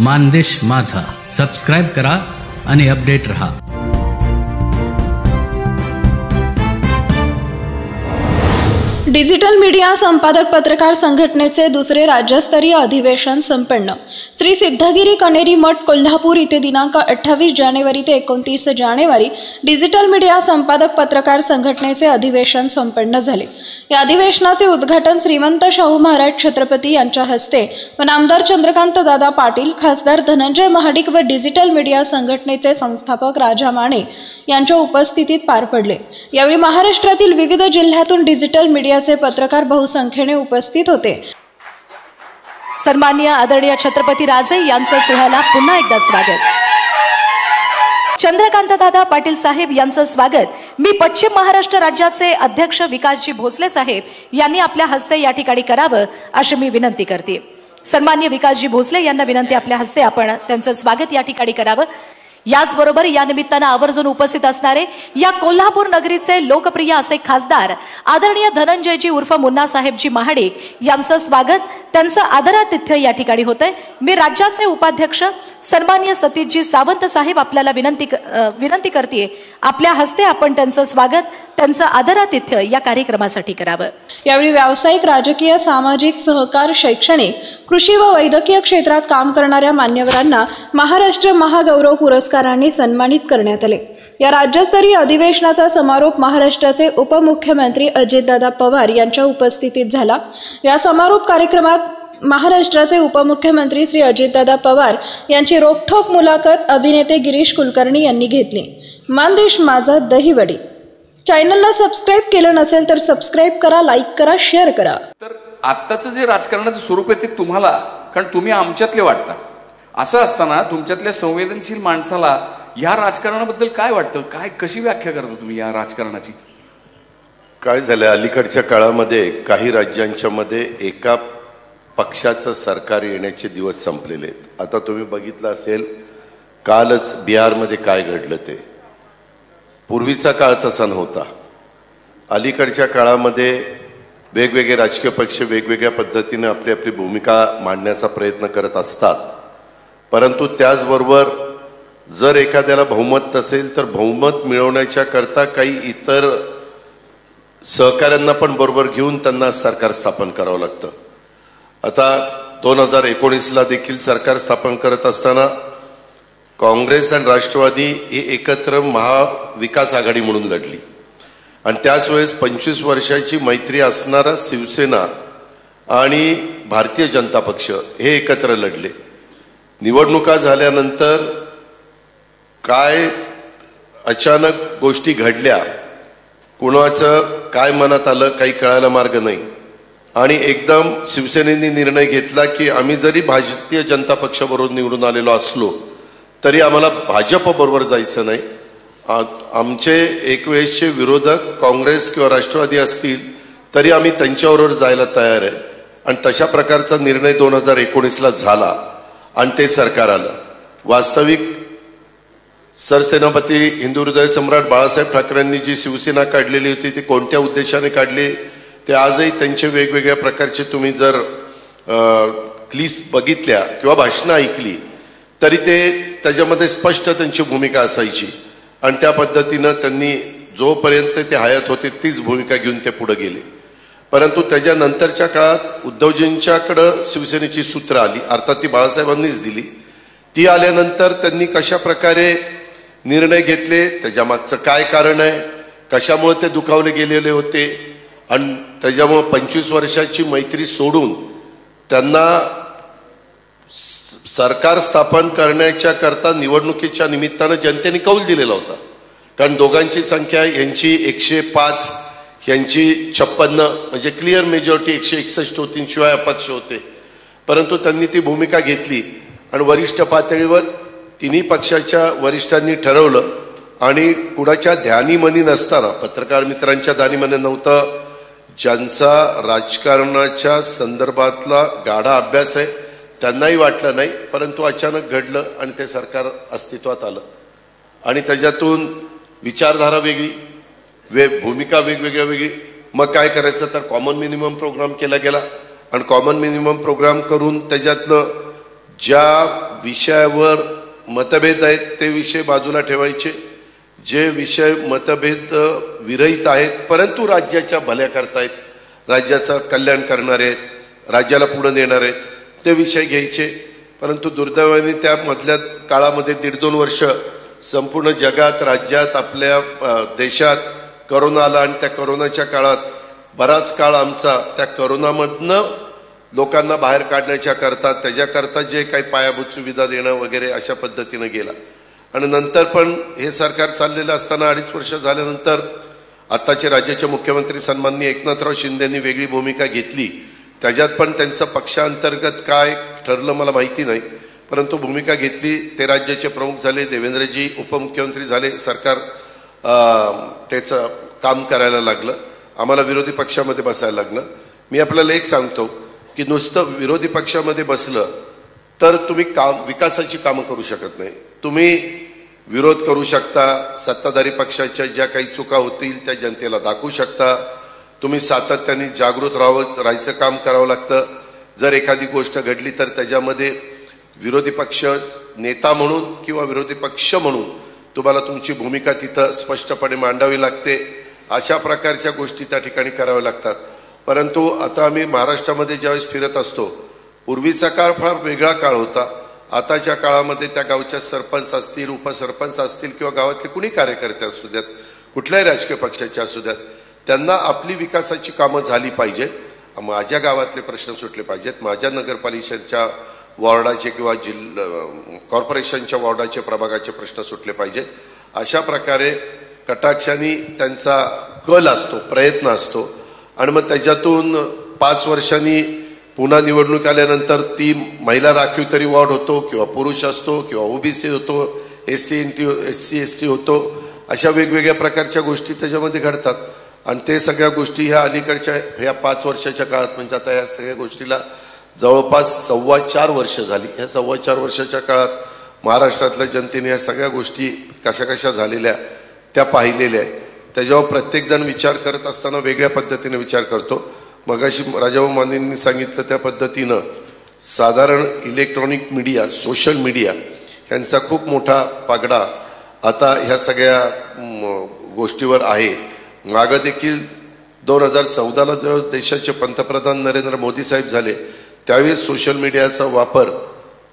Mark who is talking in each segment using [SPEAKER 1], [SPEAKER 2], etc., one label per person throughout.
[SPEAKER 1] मानदेश माझा सबस्क्राईब करा आणि अपडेट रहा.
[SPEAKER 2] डिजिटल मीडिया संपादक पत्रकार संघटनेचे दुसरे राज्यस्तरीय अधिवेशन संपन्न. श्री सिद्धगिरी कनेरी मठ कोल्हापूर इथे दिनांक 28 जानेवारी ते 29 जानेवारी डिजिटल मीडिया संपादक पत्रकार संघटनेचे अधिवेशन संपन्न झाले. या अधिवेशनाचे उद्घाटन श्रीमंत शाहू महाराज छत्रपती यांच्या हस्ते व नामदार चंद्रकांत दादा पाटील, खासदार धनंजय महाडिक व डिजिटल मीडिया संघटनेचे संस्थापक राजा माने यांच्या उपस्थितीत पार पडले. यावेळी महाराष्ट्रातील विविध जिल्ह्यातून डिजिटल मीडियाचे पत्रकार बहुसंख्येने उपस्थित होते.
[SPEAKER 3] सन्माननीय आदरणीय छत्रपती राजे यांचं सोहळ्याला पुन्हा एकदा स्वागत. चंद्रकांत दादा पाटील साहेब यांचं स्वागत मी पश्चिम महाराष्ट्र राज्याचे अध्यक्ष विकासजी भोसले साहेब यांनी आपल्या हस्ते या ठिकाणी करावं अशी मी विनंती करते. सन्माननीय विकासजी भोसले यांना विनंती, आपल्या हस्ते आपण त्यांचं स्वागत या ठिकाणी करावं. याचबरोबर या निमित्तानं आवर्जून उपस्थित असणारे या कोल्हापूर नगरीचे लोकप्रिय असे खासदार आदरणीय धनंजयजी उर्फ मुन्ना साहेबजी महाडिक यांचं स्वागत, त्यांचं आदरातिथ्य या ठिकाणी होतंय. मी राज्याचे उपाध्यक्ष सन्माननीय सतीशजी सावंत साहेब आपल्याला विनंती करते, आपल्या हस्ते आपण त्यांचं स्वागत, त्यांचं आदरातिथ्य या कार्यक्रमासाठी करावं.
[SPEAKER 2] यावेळी व्यावसायिक, राजकीय, सामाजिक, सहकार, शैक्षणिक, कृषी व वैद्यकीय क्षेत्रात काम करणाऱ्या मान्यवरांना महाराष्ट्र महागौरव पुरस्कारांनी सन्मानित करण्यात आले. या राज्यस्तरीय अधिवेशनाचा समारोप महाराष्ट्राचे उपमुख्यमंत्री अजितदादा पवार यांच्या उपस्थितीत झाला. या समारोप कार्यक्रमात महाराष्ट्राचे उपमुख्यमंत्री श्री अजितदादा पवार यांची रोखठोक मुलाखत अभिनेते गिरीश कुलकर्णी यांनी घेतली. मानदेश माझा दहिवडी चॅनलला सबस्क्राईब केलं नसेल तर सबस्क्राईब करा, लाईक करा, शेअर करा.
[SPEAKER 4] तर आत्ताचं जे राजकारणाचं स्वरूप आहे ते तुम्हाला, कारण तुम्ही आमच्यातले वाटता, असं असताना तुमच्यातल्या संवेदनशील माणसाला या राजकारणाबद्दल काय वाटतं, काय कशी व्याख्या करता तुम्ही या राजकारणाची?
[SPEAKER 5] काय झालं, अलीकडच्या काळामध्ये काही राज्यांच्या मध्ये एका पक्षाचं सरकार येण्याचे दिवस संपलेले आहेत. आता तुम्ही बघितलं असेल कालच बिहारमध्ये काय घडलं ते. पूर्वीचा काळ तसा नव्हता. अलीकडच्या काळामध्ये वेगवेगळे राजकीय पक्ष वेगवेगळ्या पद्धतीने आपली आपली भूमिका मांडण्याचा प्रयत्न करत असतात, परंतु त्याचबरोबर जर एखाद्याला बहुमत नसेल तर बहुमत मिळवण्याच्या करता काही इतर सहकाऱ्यांना पण बरोबर घेऊन त्यांना सरकार स्थापन करावं लागतं. आता 2019ला देखील सरकार स्थापन करत असताना काँग्रेस आणि राष्ट्रवादी ही एकत्र महाविकास आघाडी म्हणून लढली आणि त्याच वेळेस 25 वर्षाची मैत्री असणारा शिवसेना आणि भारतीय जनता पक्ष हे एकत्र लढले. निवडणुका झाल्यानंतर काय अचानक गोष्टी घडल्या, कुणाचं काय मनात आलं काही कळायला मार्ग नाही आणि एकदम शिवसेनेने निर्णय घेतला की आम्ही जरी भारतीय जनता पक्षाबरोबर निवडून आलेलो असलो तरी आम्हाला भाजप बरोबर जायचं नाही. आमचे एक वेळेसचे विरोधक काँग्रेस किंवा राष्ट्रवादी असतील तरी आम्ही त्यांच्याबरोबर जायला तयार आहे आणि तशा प्रकारचा निर्णय 2019ला झाला आणि ते सरकार आलं. वास्तविक सरसेनापती हिंदू हृदय सम्राट बाळासाहेब ठाकरेंनी जी शिवसेना काढलेली होती ती कोणत्या उद्देशाने काढली ते आजही त्यांचे वेगवेगळ्या प्रकारचे तुम्ही जर क्लिप बघितल्या किंवा भाषणं ऐकली तरी ते त्याच्यामध्ये स्पष्ट त्यांची भूमिका असायची आणि त्या पद्धतीनं त्यांनी जोपर्यंत ते हयात होते तीच भूमिका घेऊन ते पुढे गेले. परंतु त्याच्यानंतरच्या काळात उद्धवजींच्याकडं शिवसेनेची सूत्र आली, अर्थात ती बाळासाहेबांनीच दिली. ती आल्यानंतर त्यांनी कशा प्रकारे निर्णय घेतले, त्याच्यामागचं काय कारण आहे, कशामुळे ते दुखावले गेलेले होते आणि त्याच्यामुळे 25 वर्षाची मैत्री सोडून त्यांना सरकार स्थापन करण्याच्या करता निवडणुकीच्या निमित्तानं जनतेने कौल दिलेला होता. कारण दोघांची संख्या यांची 105 यांची 56 म्हणजे क्लिअर मेजॉरिटी 161 होती, शिवाय अपक्ष होते. परंतु त्यांनी ती भूमिका घेतली आणि वरिष्ठ पातळीवर तिन्ही पक्षाच्या वरिष्ठांनी ठरवलं आणि कुणाच्या ध्यानीमनी नसताना, पत्रकार मित्रांच्या ध्यानीमनी नव्हतं, ज्यांचा राजकारणाच्या संदर्भातला गाढा अभ्यास आहे त्यांनाही वाटलं नाही, परंतु अचानक घडलं आणि ते सरकार अस्तित्वात आलं आणि त्याच्यातून विचारधारा वेगळी, भूमिका वेगवेगळ्या वेगळी. मग काय करायचं तर कॉमन मिनिमम प्रोग्राम केला गेला आणि कॉमन मिनिमम प्रोग्राम करून त्याच्यातलं ज्या विषयावर मतभेद आहेत ते विषय बाजूला ठेवायचे, जे विषय मतभेद विरहित आहेत परंतु राज्याच्या भल्या करतायत, राज्याचं कल्याण करणारे आहेत, राज्याला पुढे नेणारे आहेत, ते विषय घ्यायचे. परंतु दुर्दैवाने त्या मधल्या काळामध्ये 1.5-2 वर्ष संपूर्ण जगात, राज्यात, आपल्या देशात करोना आला आणि त्या करोनाच्या काळात बराच काळ आमचा त्या करोनामधनं लोकांना बाहेर काढण्याच्या करता, त्याच्याकरता जे काही पायाभूत सुविधा देणं वगैरे अशा पद्धतीनं गेला. आणि नंतर पण हे सरकार चाललेलं असताना 2.5 वर्ष झाल्यानंतर आत्ताचे राज्याचे मुख्यमंत्री सन्माननीय एकनाथराव शिंदेंनी वेगळी भूमिका घेतली. त्याच्यात पण त्यांचं पक्षांतर्गत काय ठरलं मला माहिती नाही, परंतु भूमिका घेतली. ते राज्याचे प्रमुख झाले, देवेंद्रजी उपमुख्यमंत्री झाले, सरकार त्याचं काम करायला लागलं, आम्हाला विरोधी पक्षामध्ये बसायला लागलं. मी आपल्याला एक सांगतो की नुसतं विरोधी पक्षामध्ये बसलं तर तुम्ही विकासाची कामं करू शकत नाही. तुम्ही विरोध करू शकता, सत्ताधारी पक्षाच्या ज्या काही चुका होतील त्या जनतेला दाखवू शकता, तुम्ही सातत्याने जागृत राहायचं काम करावं लागतं. जर एखादी गोष्ट घडली तर त्याच्यामध्ये विरोधी पक्ष नेता म्हणून किंवा विरोधी पक्ष म्हणून तुम्हाला तुमची भूमिका तिथं स्पष्टपणे मांडावी लागते. अशा प्रकारच्या गोष्टी त्या ठिकाणी कराव्या लागतात. परंतु आता आम्ही महाराष्ट्रामध्ये ज्यावेळेस फिरत असतो, पूर्वीचा काळ फार वेगळा काळ होता. आताच्या काळामध्ये त्या गावच्या सरपंच असतील, उपसरपंच असतील किंवा गावातले कुणी कार्यकर्ते असू द्यात, कुठल्याही राजकीय पक्षाचे असू द्यात, त्यांना आपली विकासाची कामं झाली पाहिजेत, माझ्या गावातले प्रश्न सुटले पाहिजेत, माझ्या नगरपालिकेच्या वॉर्डाचे किंवा कॉर्पोरेशनच्या वॉर्डाचे प्रभागाचे प्रश्न सुटले पाहिजेत. अशा प्रकारे कटाक्षाने त्यांचा कल असतो, प्रयत्न असतो. आणि मग त्याच्यातून 5 वर्षांनी पुन्हा निवडणूक आल्यानंतर ती महिला राखीव तरी वॉर्ड होतो किंवा पुरुष असतो किंवा ओबीसी होतो, SC ST होतो, अशा वेगवेगळ्या प्रकारच्या गोष्टी त्याच्यामध्ये घडतात. आणि ते सगळ्या गोष्टी ह्या अलीकडच्या ह्या 5 वर्षाच्या काळात, म्हणजे आता ह्या सगळ्या गोष्टीला जवळपास 4.25 वर्ष झाली. ह्या 4.25 वर्षाच्या काळात महाराष्ट्रातल्या जनतेने ह्या सगळ्या गोष्टी कशा कशा झालेल्या त्या पाहिलेल्या आहेत. त्याच्यावर प्रत्येकजण विचार करत असताना वेगळ्या पद्धतीने विचार करतो. मगाशी राजाभाऊ मानेंनी सांगितलं त्या पद्धतीनं साधारण इलेक्ट्रॉनिक मीडिया, सोशल मीडिया यांचा खूप मोठा पगडा आता ह्या सगळ्या गोष्टीवर आहे. मागं देखील 2014ला जेव्हा देशाचे पंतप्रधान नरेंद्र मोदी साहेब झाले त्यावेळेस सोशल मीडियाचा वापर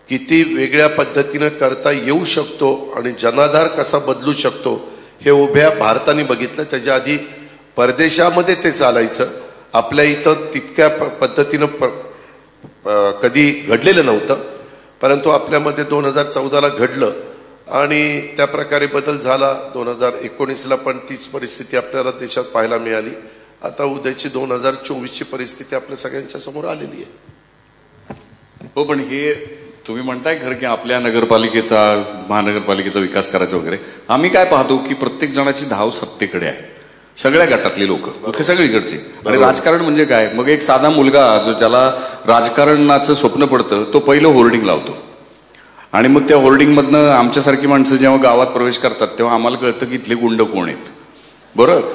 [SPEAKER 5] किती वेगळ्या पद्धतीनं करता येऊ शकतो आणि जनाधार कसा बदलू शकतो हे उभ्या भारताने बघितलं. त्याच्या आधी परदेशामध्ये ते चालायचं, आपल्या इथं तितक्या पद्धतीनं कधी घडलेलं नव्हतं, परंतु आपल्यामध्ये 2014ला घडलं आणि त्या प्रकारे बदल झाला. 2019ला पण तीच परिस्थिती आपल्याला देशात पाहायला मिळाली. आता उद्याची 2024ची परिस्थिती आपल्या सगळ्यांच्या समोर आलेली आहे.
[SPEAKER 4] हो, पण हे तुम्ही म्हणताय खरं की आपल्या नगरपालिकेचा, महानगरपालिकेचा विकास करायचा वगैरे. आम्ही काय पाहतो की प्रत्येक जणाची धाव सत्तेकडे आहे, सगळ्या गटातली लोक सगळीकडचे. आणि राजकारण म्हणजे काय, मग एक साधा मुलगा जो ज्याला राजकारणाचं स्वप्न पडतं तो पहिलं होर्डिंग लावतो आणि मग त्या होर्डिंगमधनं आमच्यासारखी माणसं जेव्हा गावात प्रवेश करतात तेव्हा आम्हाला कळतं की इथले गुंड कोण आहेत, बरोबर.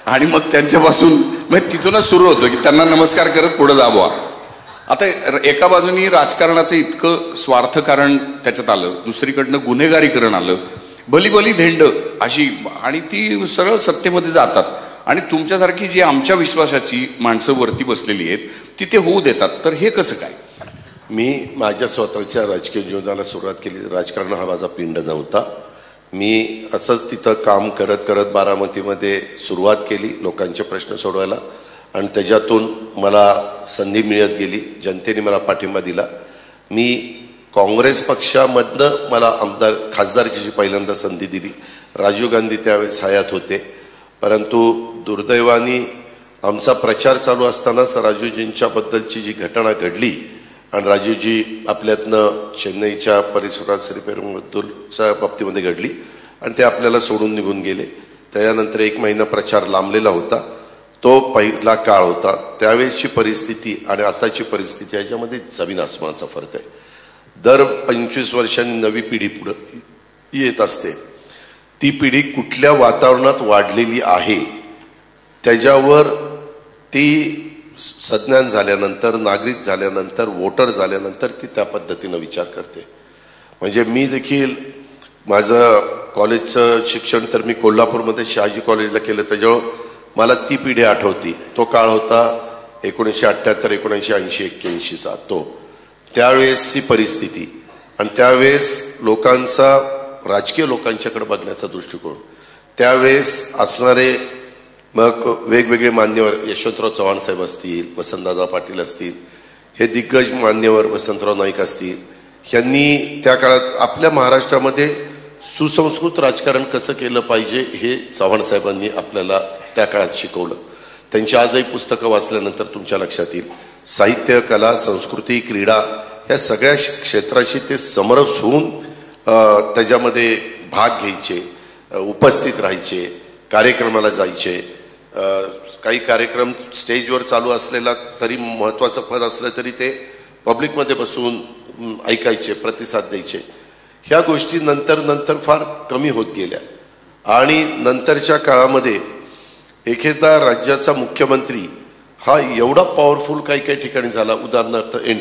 [SPEAKER 4] आणि मग त्यांच्यापासून मग तिथूनच सुरू होतं की त्यांना नमस्कार करत पुढे जावं. आता एका बाजूनी राजकारणाचं इतकं स्वार्थकारण त्याच्यात आलं, दुसरीकडनं गुन्हेगारीकरण आलं, भली धेंड अशी, आणि ती सरळ सत्तेमध्ये जातात आणि तुमच्यासारखी जी आमच्या विश्वासाची माणसं वरती बसलेली आहेत तिथे होऊ देतात. तर हे कसं काय?
[SPEAKER 5] मी माझ्या स्वतःच्या राजकीय जीवनाला सुरुवात केली. राजकारण हा माझा पिंड नव्हता. मी असंच तिथं काम करत करत बारामतीमध्ये सुरुवात केली लोकांचे प्रश्न सोडवायला आणि त्याच्यातून मला संधी मिळत गेली. जनतेने मला पाठिंबा दिला. मी काँग्रेस पक्षामधनं मला खासदारकीची पहिल्यांदा संधी दिली. राजीव गांधी त्यावेळेस हयात होते, परंतु दुर्दैवाने आमचा प्रचार चालू असतानाच राजीवजींच्या बद्दलची जी घटना घडली आणि राजीवजी आपल्यातनं चेन्नईच्या परिसरात श्रीपेरुंबद्दूरच्या बाबतीमध्ये घडली आणि ते आपल्याला सोडून निघून गेले. त्याच्यानंतर 1 महिना प्रचार लांबलेला होता. तो पहिला काळ होता. त्यावेळेसची परिस्थिती आणि आताची परिस्थिती याच्यामध्ये जमीन आसमानाचा फरक आहे. दर 25 वर्षांनी नवी पिढी पुढे येत असते. ती पिढी कुठल्या वातावरणात वाढलेली आहे त्याच्यावर ती सज्ञान झाल्यानंतर, नागरिक झाल्यानंतर, वोटर झाल्यानंतर ती त्या पद्धतीनं विचार करते. म्हणजे मी देखील माझं कॉलेजचं शिक्षण तर मी कोल्हापूरमध्ये शहाजी कॉलेजला केलं, त्याच्यामुळं मला ती पिढी आठवती. तो काळ होता 1978, 1980, 81चा. त्यावेळेसची परिस्थिती आणि त्यावेळेस लोकांचा, राजकीय लोकांच्याकडे बघण्याचा दृष्टिकोन, त्यावेळेस असणारे मग वेगवेगळे मान्यवर, यशवंतराव चव्हाण साहेब असतील, वसंतदादा पाटील असतील, हे दिग्गज मान्यवर, वसंतराव नाईक असतील, यांनी त्या काळात आपल्या महाराष्ट्रामध्ये सुसंस्कृत राजकारण कसं केलं पाहिजे हे चव्हाण साहेबांनी आपल्याला त्या काळात शिकवलं. त्यांची आजही पुस्तकं वाचल्यानंतर तुमच्या लक्षात येईल, साहित्य, कला, संस्कृती, क्रीडा या सगळ्या क्षेत्राशी ते समरस होऊन त्याच्यामध्ये भाग घ्यायचे, उपस्थित राहायचे, कार्यक्रमाला जायचे. काही कार्यक्रम स्टेजवर चालू असलेला तरी महत्त्वाचं पद असलं तरी ते पब्लिकमध्ये बसून ऐकायचे, प्रतिसाद द्यायचे. ह्या गोष्टी नंतर फार कमी होत गेल्या. आणि नंतरच्या काळामध्ये एखादा राज्याचा मुख्यमंत्री हा एवढा पॉवरफुल काही ठिकाणी झाला. उदाहरणार्थ एन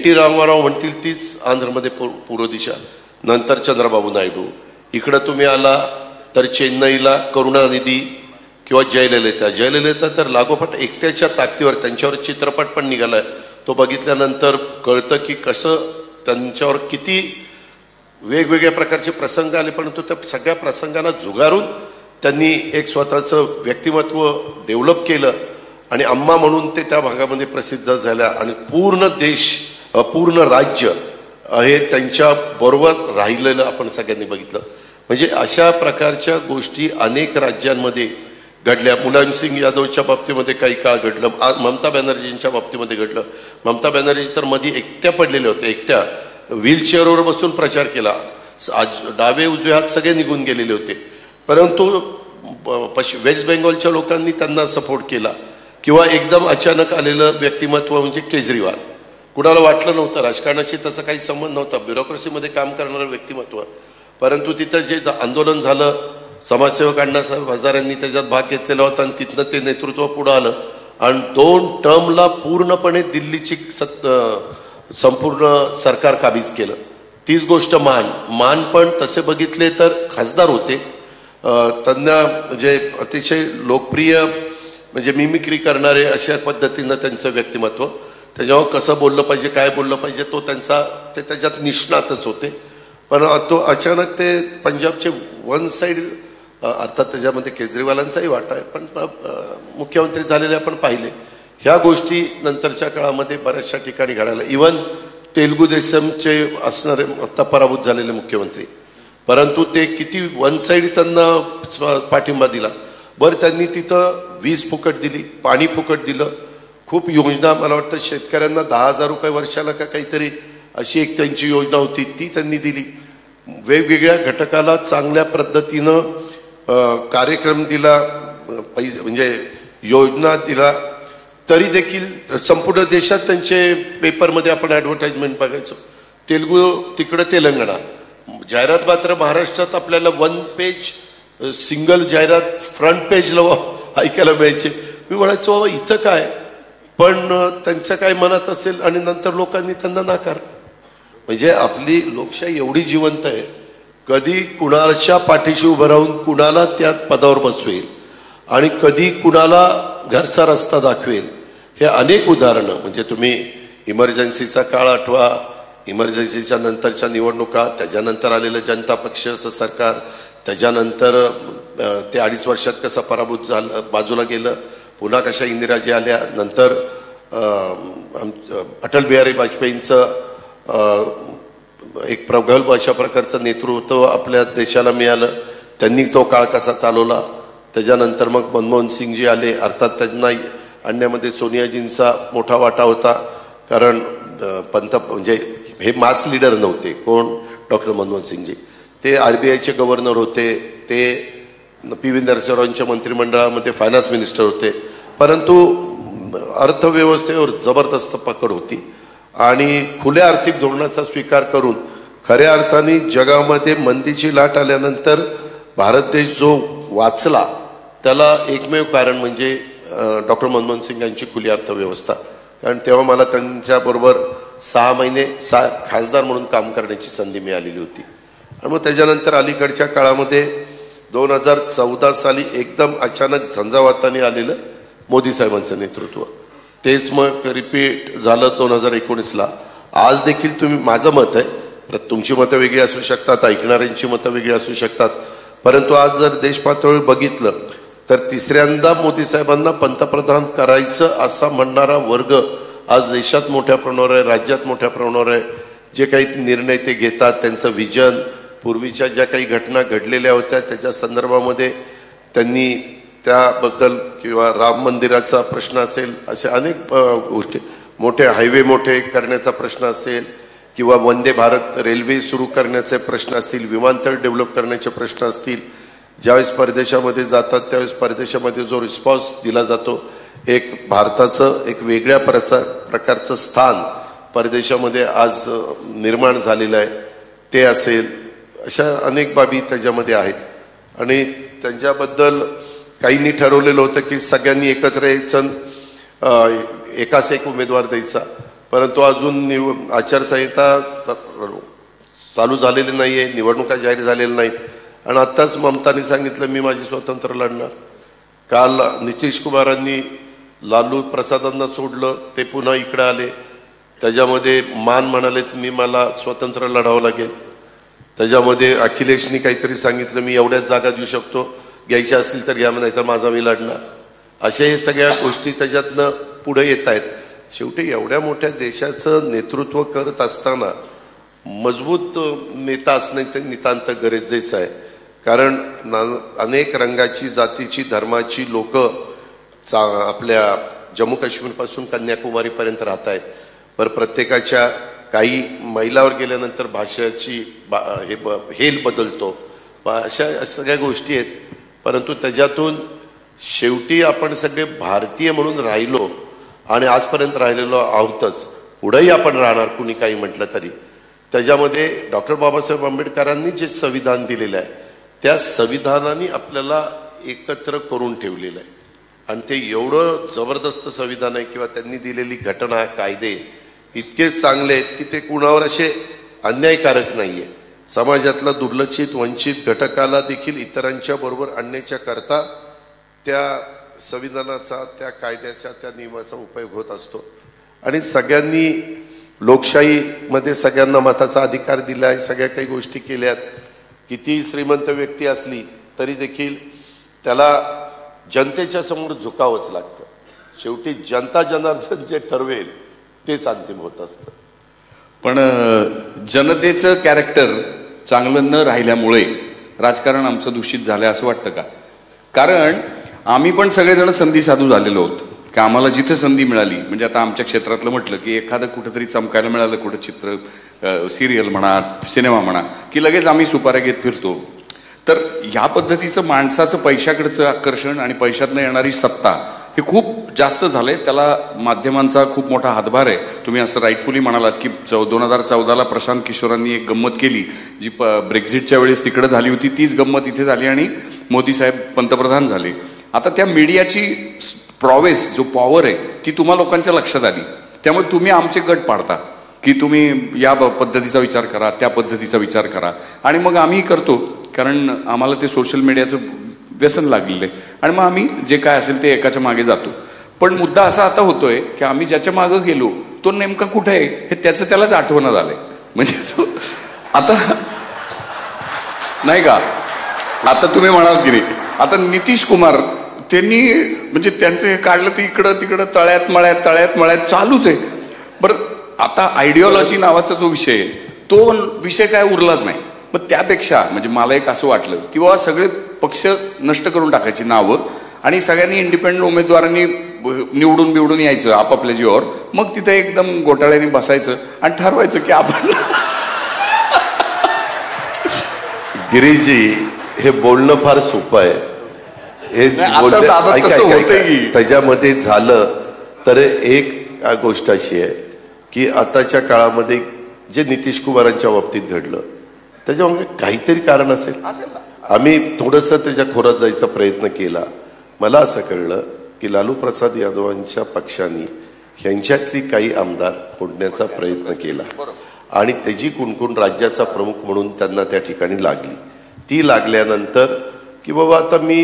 [SPEAKER 5] टी रामाराव म्हणतील तीच आंध्रमध्ये पूर्व दिशा, नंतर चंद्रबाबू नायडू. इकडं तुम्ही आला तर चेन्नईला करुणानिधी किंवा जयललिता तर लागोपाठ एकट्याच्या ताकदीवर, त्यांच्यावर चित्रपट पण निघालाय. तो बघितल्यानंतर कळतं की कसं त्यांच्यावर किती वेगवेगळ्या प्रकारचे प्रसंग आले, परंतु त्या सगळ्या प्रसंगांना झुगारून त्यांनी एक स्वतःचं व्यक्तिमत्व डेव्हलप केलं आणि अम्मा म्हणून ते त्या भागामध्ये प्रसिद्ध झाल्या. आणि पूर्ण देश, पूर्ण राज्य हे त्यांच्या बरोबर राहिलेलं आपण सगळ्यांनी बघितलं. म्हणजे अशा प्रकारच्या गोष्टी अनेक राज्यांमध्ये घडल्या. मुलायमसिंग यादवच्या बाबतीमध्ये काही काळ घडलं, ममता बॅनर्जींच्या बाबतीमध्ये घडलं. ममता बॅनर्जी तर मध्ये एकट्या पडलेल्या होत्या, एकट्या व्हीलचेअरवर बसून प्रचार केला. आज डावे उजवे हात सगळे निघून गेलेले होते, परंतु वेस्ट बेंगॉलच्या लोकांनी त्यांना सपोर्ट केला. किंवा एकदम अचानक आलेलं व्यक्तिमत्व म्हणजे केजरीवाल. कुणाला वाटलं नव्हतं, राजकारणाशी तसं काही संबंध नव्हता, ब्युरोक्रेसीमध्ये काम करणारं व्यक्तिमत्व, परंतु तिथं जे आंदोलन झालं, समाजसेवक अण्णासाहेब हजारांनी त्याच्यात भाग घेतलेला होता आणि तिथनं ते नेतृत्व पुढं आलं आणि 2 टर्मला पूर्णपणे दिल्लीची संपूर्ण सरकार काबीज केलं. तीच गोष्ट मान पण तसे बघितले तर खासदार होते. त्यांना म्हणजे अतिशय लोकप्रिय, म्हणजे मिमिक्री करणारे अशा पद्धतीनं त्यांचं व्यक्तिमत्व, त्याच्यावर कसं बोललं पाहिजे, काय बोललं पाहिजे, तो त्यांचा ते त्याच्यात निष्णातच होते. पण तो अचानक ते पंजाबचे वन साईड, अर्थात त्याच्यामध्ये केजरीवालांचाही वाटा आहे, पण मुख्यमंत्री झालेले आपण पाहिले. ह्या गोष्टी नंतरच्या काळामध्ये बऱ्याचशा ठिकाणी घडायला. इवन तेलुगू देशमचे असणारे आता पराभूत झालेले मुख्यमंत्री, परंतु ते किती वन साईड त्यांना पाठिंबा दिला. बरं, त्यांनी तिथं वीज फुकट दिली, पाणी फुकट दिलं, खूप योजना, मला वाटतं शेतकऱ्यांना 10,000 रुपये वर्षाला का काहीतरी अशी एक त्यांची योजना होती, ती त्यांनी दिली. वेगवेगळ्या घटकाला चांगल्या पद्धतीनं कार्यक्रम दिला, पैसे म्हणजे योजना दिला. तरी देखील संपूर्ण देशात त्यांचे पेपरमध्ये आपण ॲडव्हर्टाइजमेंट बघायचो. तेलुगू तिकडं तेलंगणा, जाहिरात मात्र महाराष्ट्रात आपल्याला 1 पेज सिंगल जाहिरात फ्रंट पेजला ऐकायला मिळायचे. मी म्हणायचो इथं काय, पण त्यांचं काय मनात असेल आणि नंतर लोकांनी त्यांना नाकार. म्हणजे आपली लोकशाही एवढी जिवंत आहे, कधी कुणाच्या पाठीशी उभं राहून कुणाला त्या पदावर बसवेल आणि कधी कुणाला घरचा रस्ता दाखवेल, हे अनेक उदाहरणं. म्हणजे तुम्ही इमर्जन्सीचा काळ आठवा, इमर्जन्सीच्या नंतरच्या निवडणुका, त्याच्यानंतर आलेलं जनता पक्षाचं सरकार, त्याच्यानंतर ते 2.5 वर्षात कसं पराभूत झालं, बाजूला गेलं, पुन्हा कशा इंदिराजी आल्या, नंतर अटल बिहारी वाजपेयींचं एक प्रगल्भ अशा प्रकारचं नेतृत्व आपल्या देशाला मिळालं, त्यांनी तो काळ कसा चालवला. त्याच्यानंतर मग मनमोहन सिंगजी आले, अर्थात त्यांना आणण्यामध्ये सोनियाजींचा मोठा वाटा होता, कारण म्हणजे हे मास लीडर नव्हते. कोण? डॉक्टर मनमोहन सिंगजी. ते RBIचे गव्हर्नर होते, ते PV नरसिंहरावांच्या मंत्रिमंडळामध्ये फायनान्स मिनिस्टर होते, परंतु अर्थव्यवस्थेवर जबरदस्त पकड होती आणि खुल्या आर्थिक धोरणाचा स्वीकार करून खऱ्या अर्थाने जगामध्ये मंदीची लाट आल्यानंतर भारत देश जो वाचला, त्याला एकमेव कारण म्हणजे डॉक्टर मनमोहन सिंग यांची खुली अर्थव्यवस्था, कारण तेव्हा मला त्यांच्याबरोबर 6 महिने खासदार म्हणून काम करण्याची संधी मिळालेली होती. आणि मग त्याच्यानंतर अलीकडच्या काळामध्ये 2014 साली एकदम अचानक झंझावाताने आलेलं मोदी साहेबांचं नेतृत्व, तेच मग रिपीट झालं 2019ला. आज देखील तुम्ही, माझं मत आहे, तुमची मतं वेगळी असू शकतात, ऐकणाऱ्यांची मतं वेगळी असू शकतात, परंतु आज जर देश पातळीवर बघितलं तर तिसऱ्यांदा मोदी साहेबांना पंतप्रधान करायचं असा म्हणणारा वर्ग आज देशात मोठ्या प्रमाणावर आहे, राज्यात मोठ्या प्रमाणावर आहे. जे काही निर्णय ते घेतात, त्यांचं विजन, पूर्वीच्या ज्या काही घटना घडलेल्या होत्या त्याच्या संदर्भामध्ये त्यांनी त्याबद्दल, किंवा राम मंदिराचा प्रश्न असेल, असे अनेक गोष्टी, मोठे हायवे मोठे करण्याचा प्रश्न असेल, किंवा वंदे भारत रेल्वे सुरू करण्याचे प्रश्न असतील, विमानतळ डेव्हलप करण्याचे प्रश्न असतील. ज्यावेळेस परदेशामध्ये जातात त्यावेळेस परदेशामध्ये जो रिस्पॉन्स दिला जातो, एक भारताचं एक वेगळ्या प्रकारचं स्थान परदेशामध्ये आज निर्माण झालेलं आहे, ते असेल. अशा अनेक बाबी त्याच्यामध्ये आहेत. आणि त्यांच्याबद्दल काहींनी ठरवलेलं होतं की सगळ्यांनी एकत्र यायचं, एकाच एक उमेदवार द्यायचा, परंतु अजून आचारसंहिता चालू झालेली नाही आहे, निवडणुका जाहीर झालेल्या नाहीत. आणि आत्ताच ममताने सांगितलं मी माझी स्वतंत्र लढणार. काल नितीश कुमारांनी लालू प्रसादांना सोडलं, ते पुन्हा इकडे आले, त्याच्यामध्ये मान म्हणालेत मी मला स्वतंत्र लढावं लागेल. त्याच्यामध्ये अखिलेशनी काहीतरी सांगितलं मी एवढ्याच जागा देऊ शकतो, घ्यायच्या असतील तर घ्या, नाही तर माझा मी लढणार. अशा हे सगळ्या गोष्टी त्याच्यातनं पुढे येत आहेत. शेवटी एवढ्या मोठ्या देशाचं नेतृत्व करत असताना मजबूत नेता असणे ते नितांत गरजेचं आहे. कारण अनेक रंगाची, जातीची, धर्माची लोक आपल्या जम्मू काश्मीरपासून कन्याकुमारीपर्यंत राहत आहेत. पण प्रत्येकाच्या, काही मैलावर गेल्यानंतर भाषेची हेल बदलतो, अशा सगळ्या गोष्टी आहेत. परंतु त्याच्यातून शेवटी आपण सगळे भारतीय म्हणून राहिलो आणि आजपर्यंत राहिलेलो आहोतच, पुढेही आपण राहणार कुणी काही म्हटलं तरी. त्याच्यामध्ये डॉक्टर बाबासाहेब आंबेडकरांनी जे संविधान दिलेलं आहे त्या संविधानाने आपल्याला एकत्र करून ठेवलेलं आहे. आणि ते एवढं जबरदस्त संविधान आहे, किंवा त्यांनी दिलेली घटना, कायदे इतके चांगले आहेत की ते कुणावर असे अन्यायकारक नाही आहे. समाजातला दुर्लक्षित, वंचित घटकाला देखील इतरांच्या बरोबर आणण्याच्या करता त्या संविधानाचा, त्या कायद्याचा, त्या नियमाचा उपयोग होत असतो. आणि सगळ्यांनी लोकशाहीमध्ये सगळ्यांना मताचा अधिकार दिला आहे, सगळ्या काही गोष्टी केल्यात. किती श्रीमंत व्यक्ती असली तरी देखील त्याला जनतेच्या समोर झुकावंच लागतं. शेवटी जनता जनार्दन जे ठरवेल तेच अंतिम होत असतं.
[SPEAKER 4] पण जनतेचं कॅरेक्टर चांगलं न राहिल्यामुळे राजकारण आमचं दूषित झालं असं वाटतं का? कारण आम्ही पण सगळेजण संधी साधू झालेलो आहोत की आम्हाला जिथे संधी मिळाली, म्हणजे आता आमच्या क्षेत्रातलं म्हटलं की एखादं कुठंतरी चमकायला मिळालं, कुठं चित्र, सिरियल म्हणा, सिनेमा म्हणा, की लगेच आम्ही सुपाऱ्या घेत फिरतो. तर ह्या पद्धतीचं माणसाचं पैशाकडचं आकर्षण आणि पैशातनं येणारी सत्ता हे खूप जास्त झालंय. त्याला माध्यमांचा खूप मोठा हातभार आहे. तुम्ही असं राईटफुली म्हणालात की 2014ला प्रशांत किशोरांनी एक गंमत केली जी ब्रेक्झिटच्या वेळेस तिकडे झाली होती, तीच गंमत इथे झाली आणि मोदी साहेब पंतप्रधान झाले. आता त्या मीडियाची प्रॉवेस, जो पॉवर आहे, ती तुम्हा लोकांच्या लक्षात आली. त्यामुळे तुम्ही आमचे गट पाडता की तुम्ही या पद्धतीचा विचार करा, त्या पद्धतीचा विचार करा, आणि मग आम्ही करतो, कारण आम्हाला ते सोशल मीडियाचं व्यसन लागलेलं आहे. आणि मग आम्ही जे काय असेल ते एकाच्या मागे जातो. पण मुद्दा असा आता होतोय की आम्ही ज्याच्या मागे गेलो तो नेमका कुठे आहे हे त्याचं त्यालाच आठवण झालंय. म्हणजे आता नाही का, आता तुम्ही म्हणाल की नाही, आता नितीश कुमार त्यांनी म्हणजे त्यांचं हे काढलं तर इकडं तिकडं तळ्यात मळ्यात चालूच आहे. बरं, आता आयडिओलॉजी नावाचा जो विषय आहे तो विषय काय उरलाच नाही. मग त्यापेक्षा म्हणजे मला एक असं वाटलं की बाबा सगळे पक्ष नष्ट करून टाकायची नावं आणि सगळ्यांनी इंडिपेंडंट उमेदवारांनी निवडून यायचं आपापल्या जीवावर. मग तिथे एकदम घोटाळ्याने बसायचं आणि ठरवायचं की आपण
[SPEAKER 5] गिरीजी हे बोलणं फार सोपं आहे. हे त्याच्यामध्ये झालं तर एक गोष्ट अशी आहे की आताच्या काळामध्ये जे नितीश कुमारांच्या बाबतीत घडलं त्याच्यामध्ये काहीतरी कारण असेल. आम्ही थोडंसं त्याच्या खोरात जायचा प्रयत्न केला. मला असं कळलं की लालू प्रसाद यादवांच्या पक्षाने ह्यांच्यातली काही आमदार फोडण्याचा प्रयत्न केला आणि त्याची कुणकुण राज्याचा प्रमुख म्हणून त्यांना त्या ठिकाणी लागली. ती लागल्यानंतर की बाबा आता मी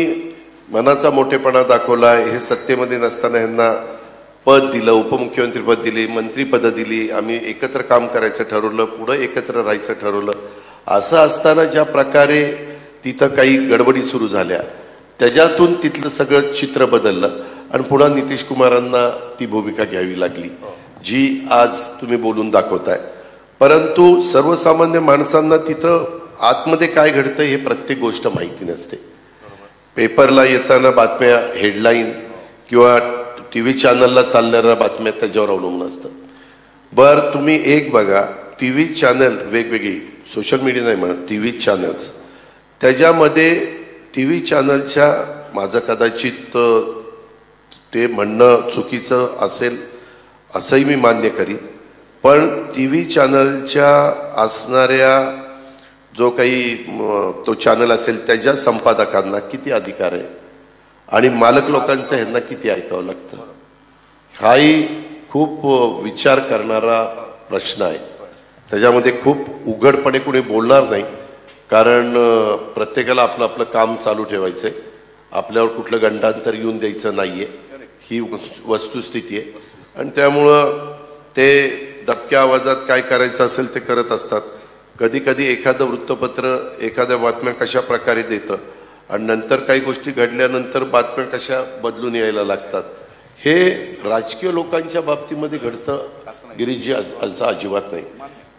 [SPEAKER 5] मनाचा मोठेपणा दाखवला, हे सत्तेमध्ये नसताना ह्यांना पद दिलं, उपमुख्यमंत्रीपद दिली, मंत्रीपदं दिली, आम्ही एकत्र काम करायचं ठरवलं, पुढं एकत्र राहायचं ठरवलं. असं असताना ज्या प्रकारे तिथं काही गडबडी सुरू झाल्या त्याच्यातून तिथलं सगळं चित्र बदललं आणि पुन्हा नितीश कुमारांना ती भूमिका घ्यावी लागली जी आज तुम्ही बोलून दाखवताय. परंतु सर्वसामान्य माणसांना तिथं आतमध्ये काय घडतं हे प्रत्येक गोष्ट माहिती नसते. पेपरला येताना बातम्या हेडलाईन किंवा TV चॅनलला चालणाऱ्या बातम्या त्याच्यावर अवलंबून असतं. बरं तुम्ही एक बघा, TV चॅनल वेगवेगळी, सोशल मीडिया नाही म्हणत, TV चॅनल्स, त्याच्यामध्ये TV चॅनलच्या, माझं कदाचित ते म्हणणं चुकीचं असेल असंही मी मान्य करीन, पण TV चॅनलच्या असणाऱ्या जो काही तो चॅनल असेल त्याच्या संपादकांना किती अधिकार आहे आणि मालक लोकांचं ह्यांना किती ऐकावं लागतं, हाही खूप विचार करणारा प्रश्न आहे. त्याच्यामध्ये खूप उघडपणे कुणी बोलणार नाही, कारण प्रत्येकाला आपलं आपलं काम चालू ठेवायचं आहे, आपल्यावर कुठलं गंडांतर येऊन द्यायचं नाही आहे, ही वस्तुस्थिती आहे. आणि त्यामुळं ते दबक्या आवाजात काय करायचं असेल ते करत असतात. कधी कधी एखादं वृत्तपत्र एखाद्या बातम्या कशा प्रकारे देतं आणि नंतर काही गोष्टी घडल्यानंतर बातम्या कशा बदलून यायला लागतात, हे राजकीय लोकांच्या बाबतीमध्ये घडतं गिरीशजी, असं अजिबात नाही.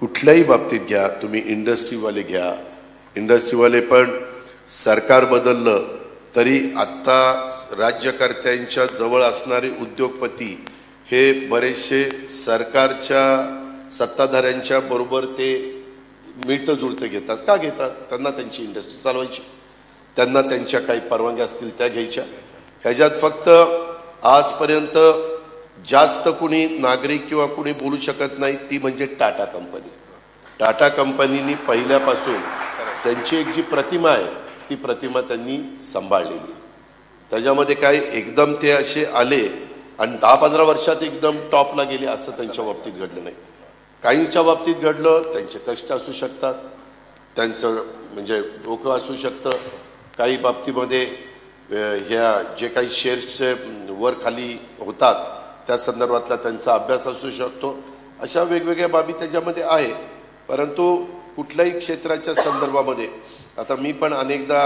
[SPEAKER 5] कुठल्याही बाबतीत घ्या तुम्ही, इंडस्ट्रीवाले घ्या, इंडस्ट्रीवाले पण सरकार बदललं तरी आत्ता राज्यकर्त्यांच्या जवळ असणारे उद्योगपती हे बरेचसे सरकारच्या सत्ताधाऱ्यांच्या बरोबर ते मिळतं जुळतं घेतात. का घेतात? त्यांना त्यांची इंडस्ट्री चालवायची, त्यांना त्यांच्या काही परवानग्या असतील त्या घ्यायच्या. ह्याच्यात फक्त आजपर्यंत जास्त कुणी नागरिक किंवा कुणी बोलू शकत नाही ती म्हणजे टाटा कंपनी. टाटा कंपनीनी पहिल्यापासून त्यांची एक जी प्रतिमा आहे ती प्रतिमा त्यांनी सांभाळलेली. त्याच्यामध्ये काय एकदम ते असे आले आणि 10-15 वर्षात एकदम टॉपला गेले असं त्यांच्या बाबतीत घडलं नाही. काहींच्या बाबतीत घडलं, त्यांचे कष्ट असू शकतात, त्यांचं म्हणजे डोकं असू शकतं, काही बाबतीमध्ये ह्या जे काही शेअर्सचे वर खाली होतात त्या संदर्भातला त्यांचा अभ्यास असू शकतो. अशा वेगवेगळ्या बाबी त्याच्यामध्ये आहे. परंतु कुठल्याही क्षेत्राच्या संदर्भामध्ये आता मी पण अनेकदा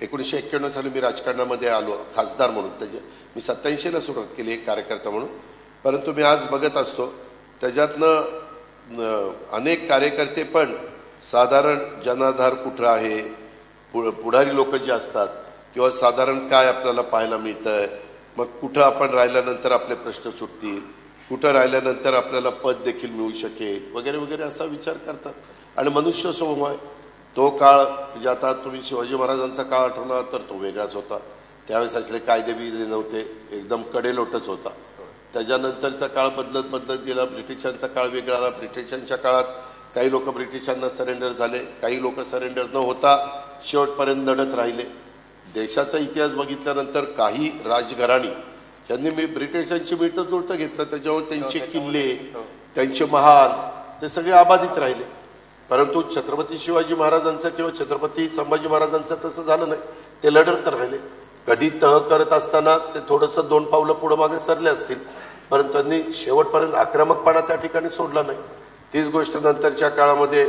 [SPEAKER 5] 1991 साली मी राजकारणामध्ये आलो खासदार म्हणून, मी 87ला सुरुवात केली एक कार्यकर्ता म्हणून. परंतु मी आज बघत असतो त्याच्यातनं अनेक कार्यकर्ते पण साधारण जनाधार कुठं आहे, पुढारी लोक जे असतात किंवा साधारण काय आपल्याला पाहायला मिळतंय, मग कुठं आपण राहिल्यानंतर आपले प्रश्न सुटतील, कुठं राहिल्यानंतर आपल्याला पद देखील मिळू शकेल वगैरे वगैरे असा विचार करतात. आणि मनुष्य स्वभाव आहे तो काळ, म्हणजे आता तुम्ही शिवाजी महाराजांचा काळ आठवला तर तो वेगळाच होता. त्यावेळेस असले कायदे बियदे नव्हते, एकदम कडेलोटच होता. त्याच्यानंतरचा काळ बदलत बदलत गेला. ब्रिटिशांचा काळ वेगळा आला. ब्रिटिशांच्या काळात काही लोक ब्रिटिशांना सरेंडर झाले, काही लोक सरेंडर न होता शेवटपर्यंत लढत राहिले. देशाचा इतिहास बघितल्यानंतर काही राजघराणी यांनी मी ब्रिटिशांची मिळतं जुळतं घेतलं, त्याच्यावर त्यांचे किल्ले, त्यांचे महाल ते सगळे अबाधित राहिले. परंतु छत्रपती शिवाजी महाराजांचं किंवा छत्रपती संभाजी महाराजांचं तसं झालं नाही. ते लढत राहिले. कधी तह करत असताना ते थोडंसं 2 पावलं पुढं मागे सरले असतील, परंतु त्यांनी शेवटपर्यंत आक्रमकपणा त्या ठिकाणी सोडला नाही. तीच गोष्ट नंतरच्या काळामध्ये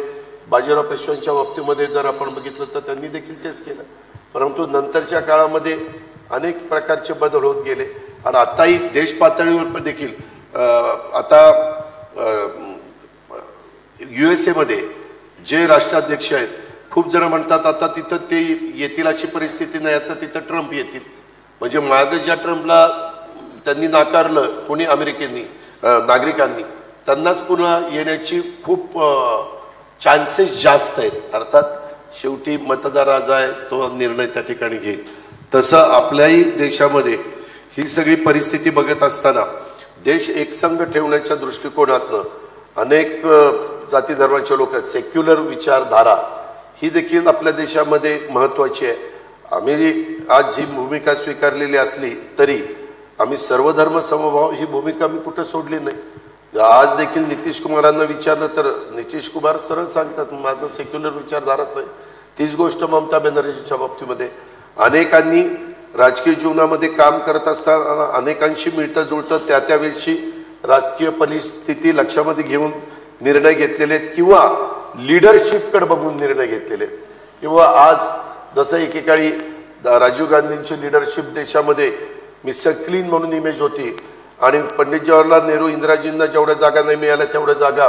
[SPEAKER 5] बाजीराव पेशव्यांच्या बाबतीमध्ये जर आपण बघितलं तर त्यांनी देखील तेच केलं. परंतु नंतरच्या काळामध्ये अनेक प्रकारचे बदल होत गेले आणि आताही देश पातळीवर देखील आता USA मध्ये जे राष्ट्राध्यक्ष आहेत, खूप जण म्हणतात आता तिथं ते येतील अशी परिस्थिती नाही, आता तिथं ट्रम्प येतील. म्हणजे मागं ज्या ट्रम्पला त्यांनी नाकारलं कोणी अमेरिकेनी नागरिकांनी, त्यांनाच पुन्हा येण्याची खूप चान्सेस जास्त आहेत. अर्थात शेवटी मतदार राजा आहे, तो निर्णय त्या ठिकाणी घेईल. तसं आपल्याही देशामध्ये ही सगळी परिस्थिती बघत असताना देश एकसंघ ठेवण्याच्या दृष्टिकोनातनं अनेक जाती धर्माचे लोक, सेक्युलर विचारधारा ही देखील आपल्या देशामध्ये महत्त्वाची आहे. आम्ही आज ही भूमिका स्वीकारलेली असली तरी आम्ही सर्वधर्म समभाव ही भूमिका मी कुठं सोडली नाही। आज देखील नितीश कुमारांना विचारलं तर नितीश कुमार सरळ सांगतात माझं सेक्युलर विचारधाराच आहे। तीच गोष्ट ममता बॅनर्जीच्या बाबतीमध्ये अनेकांनी राजकीय जीवनामध्ये काम करत असताना अनेकांशी मिळतं जुळतं त्या त्यावेळेची राजकीय परिस्थिती लक्षामध्ये घेऊन निर्णय घेतलेले किंवा लीडरशिपकडे बघून निर्णय घेतलेले किंवा आज जसं एकेकाळी राजीव गांधींची लीडरशिप देशामध्ये मिस्टर क्लीन म्हणून इमेज होती आणि पंडित जवाहरलाल नेहरू इंदिराजींना जेवढ्या जागा नाही मिळाल्या तेवढ्या जागा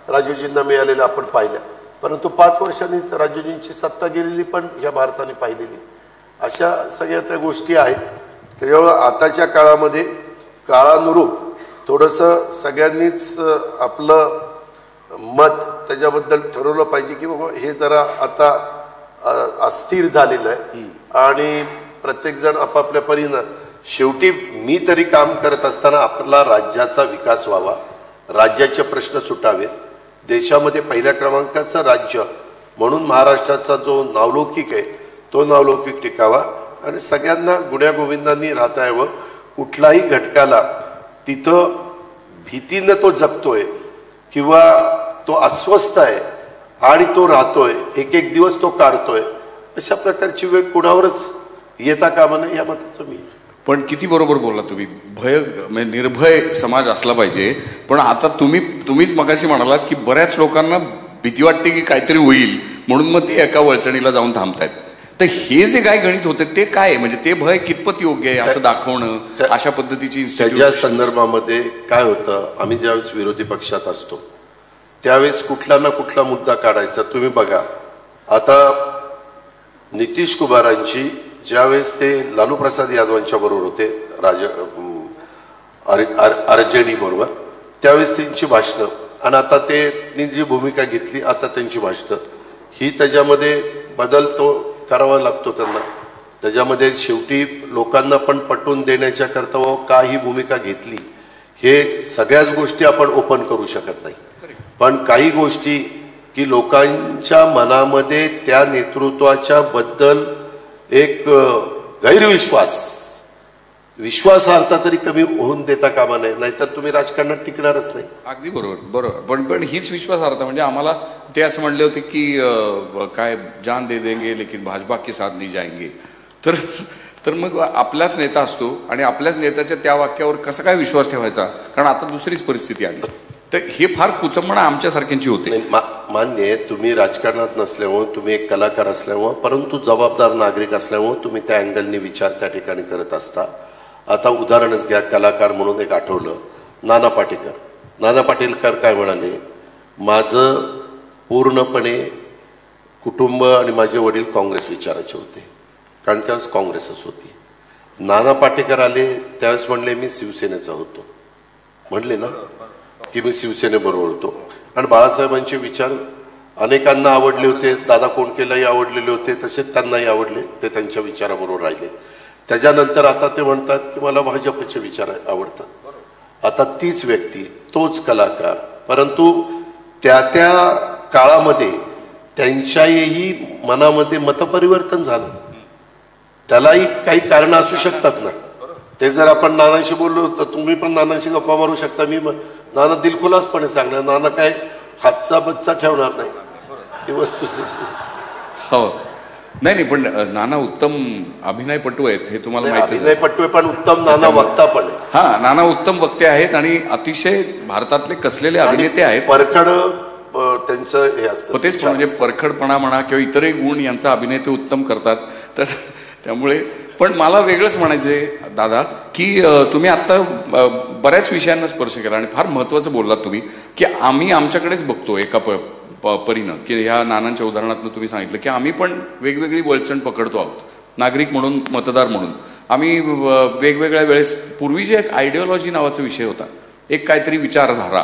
[SPEAKER 5] राजीवजींना मिळालेल्या आपण पाहिल्या, परंतु 5 वर्षांनीच राजीवजींची सत्ता गेलेली पण ह्या भारताने पाहिलेली। अशा सगळ्या त्या गोष्टी आहेत। त्याच्यामुळे आताच्या काळामध्ये काळानुरूप थोडंसं सगळ्यांनीच आपलं मत त्याच्याबद्दल ठरवलं पाहिजे की बाबा हे जरा आता अस्थिर झालेलं आहे आणि प्रत्येकजण आपापल्या परीनं शेवटी मी तरी काम करत असताना आपला राज्याचा विकास व्हावा, राज्याचे प्रश्न सुटावेत, देशामध्ये पहिल्या क्रमांकाचं राज्य म्हणून महाराष्ट्राचा जो नावलौकिक आहे तो नावलौकिक टिकावा आणि सगळ्यांना गुण्यागोविंदांनी राहता यावं। कुठलाही घटकाला तिथं भीतीनं तो जगतोय किंवा तो अस्वस्थ आहे आणि तो राहतोय, एक एक दिवस तो काढतोय, अशा प्रकारची वेळ कुणावरच येता कामा नये या मताचं मी।
[SPEAKER 4] पण किती बरोबर बोलला तुम्ही, भय म्हणजे निर्भय समाज असला पाहिजे। पण आता तुम्हीच मगाशी म्हणालात की बऱ्याच लोकांना भीती वाटते की काहीतरी होईल म्हणून मग ते एका वळचणीला जाऊन थांबतायत। तर हे जे काय गणित होते ते काय, म्हणजे ते भय कितपत योग्य आहे असं दाखवणं, अशा पद्धतीची
[SPEAKER 5] त्याच्या संदर्भामध्ये काय होतं, आम्ही ज्यावेळेस विरोधी पक्षात असतो त्यावेळेस कुठला ना कुठला मुद्दा काढायचा। तुम्ही बघा आता नितीश कुमारांची ज्यावेळेस ते लालू प्रसाद यादवांच्या बरोबर होते RJD बरोबर त्यावेळेस त्यांची भाषणं आणि आता त्यांनी जी भूमिका घेतली आता त्यांची भाषणं ही त्याच्यामध्ये बदल तो करावा लागतो त्यांना। त्याच्यामध्ये शेवटी लोकांना पण पटवून देण्याच्या करता का ही भूमिका घेतली हे सगळ्याच गोष्टी आपण ओपन करू शकत नाही, पण काही गोष्टी की लोकांच्या मनामध्ये त्या नेतृत्वाच्या बद्दल एक विश्वासार्हता तरी कमी होऊन देता कामा नये, नाहीतर तुम्ही राजकारणात टिकणारच नाही।
[SPEAKER 4] अगदी बरोबर पण हीच विश्वासार्हता म्हणजे आम्हाला ते असं म्हणले होते की काय जान दे देंगे लेकिन भाजपा के साथ नहीं जाएंगे। तर मग आपलाच नेता असतो आणि आपल्याच नेत्याच्या त्या वाक्यावर कसा काय विश्वास ठेवायचा, कारण आता दुसरीच परिस्थिती आली। तर हे फार कुचंबणा आमच्यासारख्यांची होते।
[SPEAKER 5] मान्य आहे, तुम्ही राजकारणात नसल्यामुळे तुम्ही एक कलाकार असल्यामुळे परंतु जबाबदार नागरिक असल्यामुळे तुम्ही त्या अँगलने विचार त्या ठिकाणी करत असता। आता उदाहरणच घ्या, कलाकार म्हणून एक आठवलं नाना पाटेकर काय म्हणाले, माझं पूर्णपणे कुटुंब आणि माझे वडील काँग्रेस विचाराचे होते कारण त्यावेळेस काँग्रेसच होती। नाना पाटेकर आले त्यावेळेस म्हणले मी शिवसेनेचा होतो, म्हणले ना की मी शिवसेनेबरोबर होतो आणि बाळासाहेबांचे विचार अनेकांना आवडले होते, दादा कोंडकेलाही आवडलेले होते, तसेच त्यांनाही आवडले, ते त्यांच्या विचाराबरोबर राहिले। त्याच्यानंतर आता ते म्हणतात की मला भाजपचे विचार आवडतात। आता तीच व्यक्ती तोच कलाकार, परंतु त्या काळामध्ये त्यांच्याही मनामध्ये मतपरिवर्तन झालं, त्यालाही काही कारण असू शकतात ना। ते जर आपण नानाशी बोललो तर तुम्ही पण नानाशी गप्पा मारू शकता, मी नाना दिलखुलासपणे सांगणार, नाना काय हातचा बच्चा ठेवणार नाही, ही वस्तुस्थिती।
[SPEAKER 4] हो नाही पण नाना उत्तम अभिनयपटू आहेत हे तुम्हाला माहिती आहे।
[SPEAKER 5] अभिनयपटू पण उत्तम नाना वक्ता पण आहे।
[SPEAKER 4] हा, नाना उत्तम वक्ते आहेत आणि अतिशय भारतातले कसलेले अभिनेते आहेत,
[SPEAKER 5] परखड त्यांचं हे असतं,
[SPEAKER 4] तेच म्हणजे परखडपणा म्हणा किंवा इतरही गुण यांचा अभिनय ते उत्तम करतात। तर त्यामुळे पण मला वेगळंच म्हणायचंय दादा की तुम्ही आता बऱ्याच विषयांना स्पर्श केला आणि फार महत्वाचं बोललात तुम्ही की आम्ही आमच्याकडेच बघतो एका परीनं की ह्या नानांच्या उदाहरणातून तुम्ही सांगितलं की आम्ही पण वेगवेगळी वळचण पकडतो आहोत, नागरिक म्हणून, मतदार म्हणून। आम्ही वेगवेगळ्या वेळेस पूर्वी जे एक आयडिओलॉजी नावाचा विषय होता, एक काहीतरी विचारधारा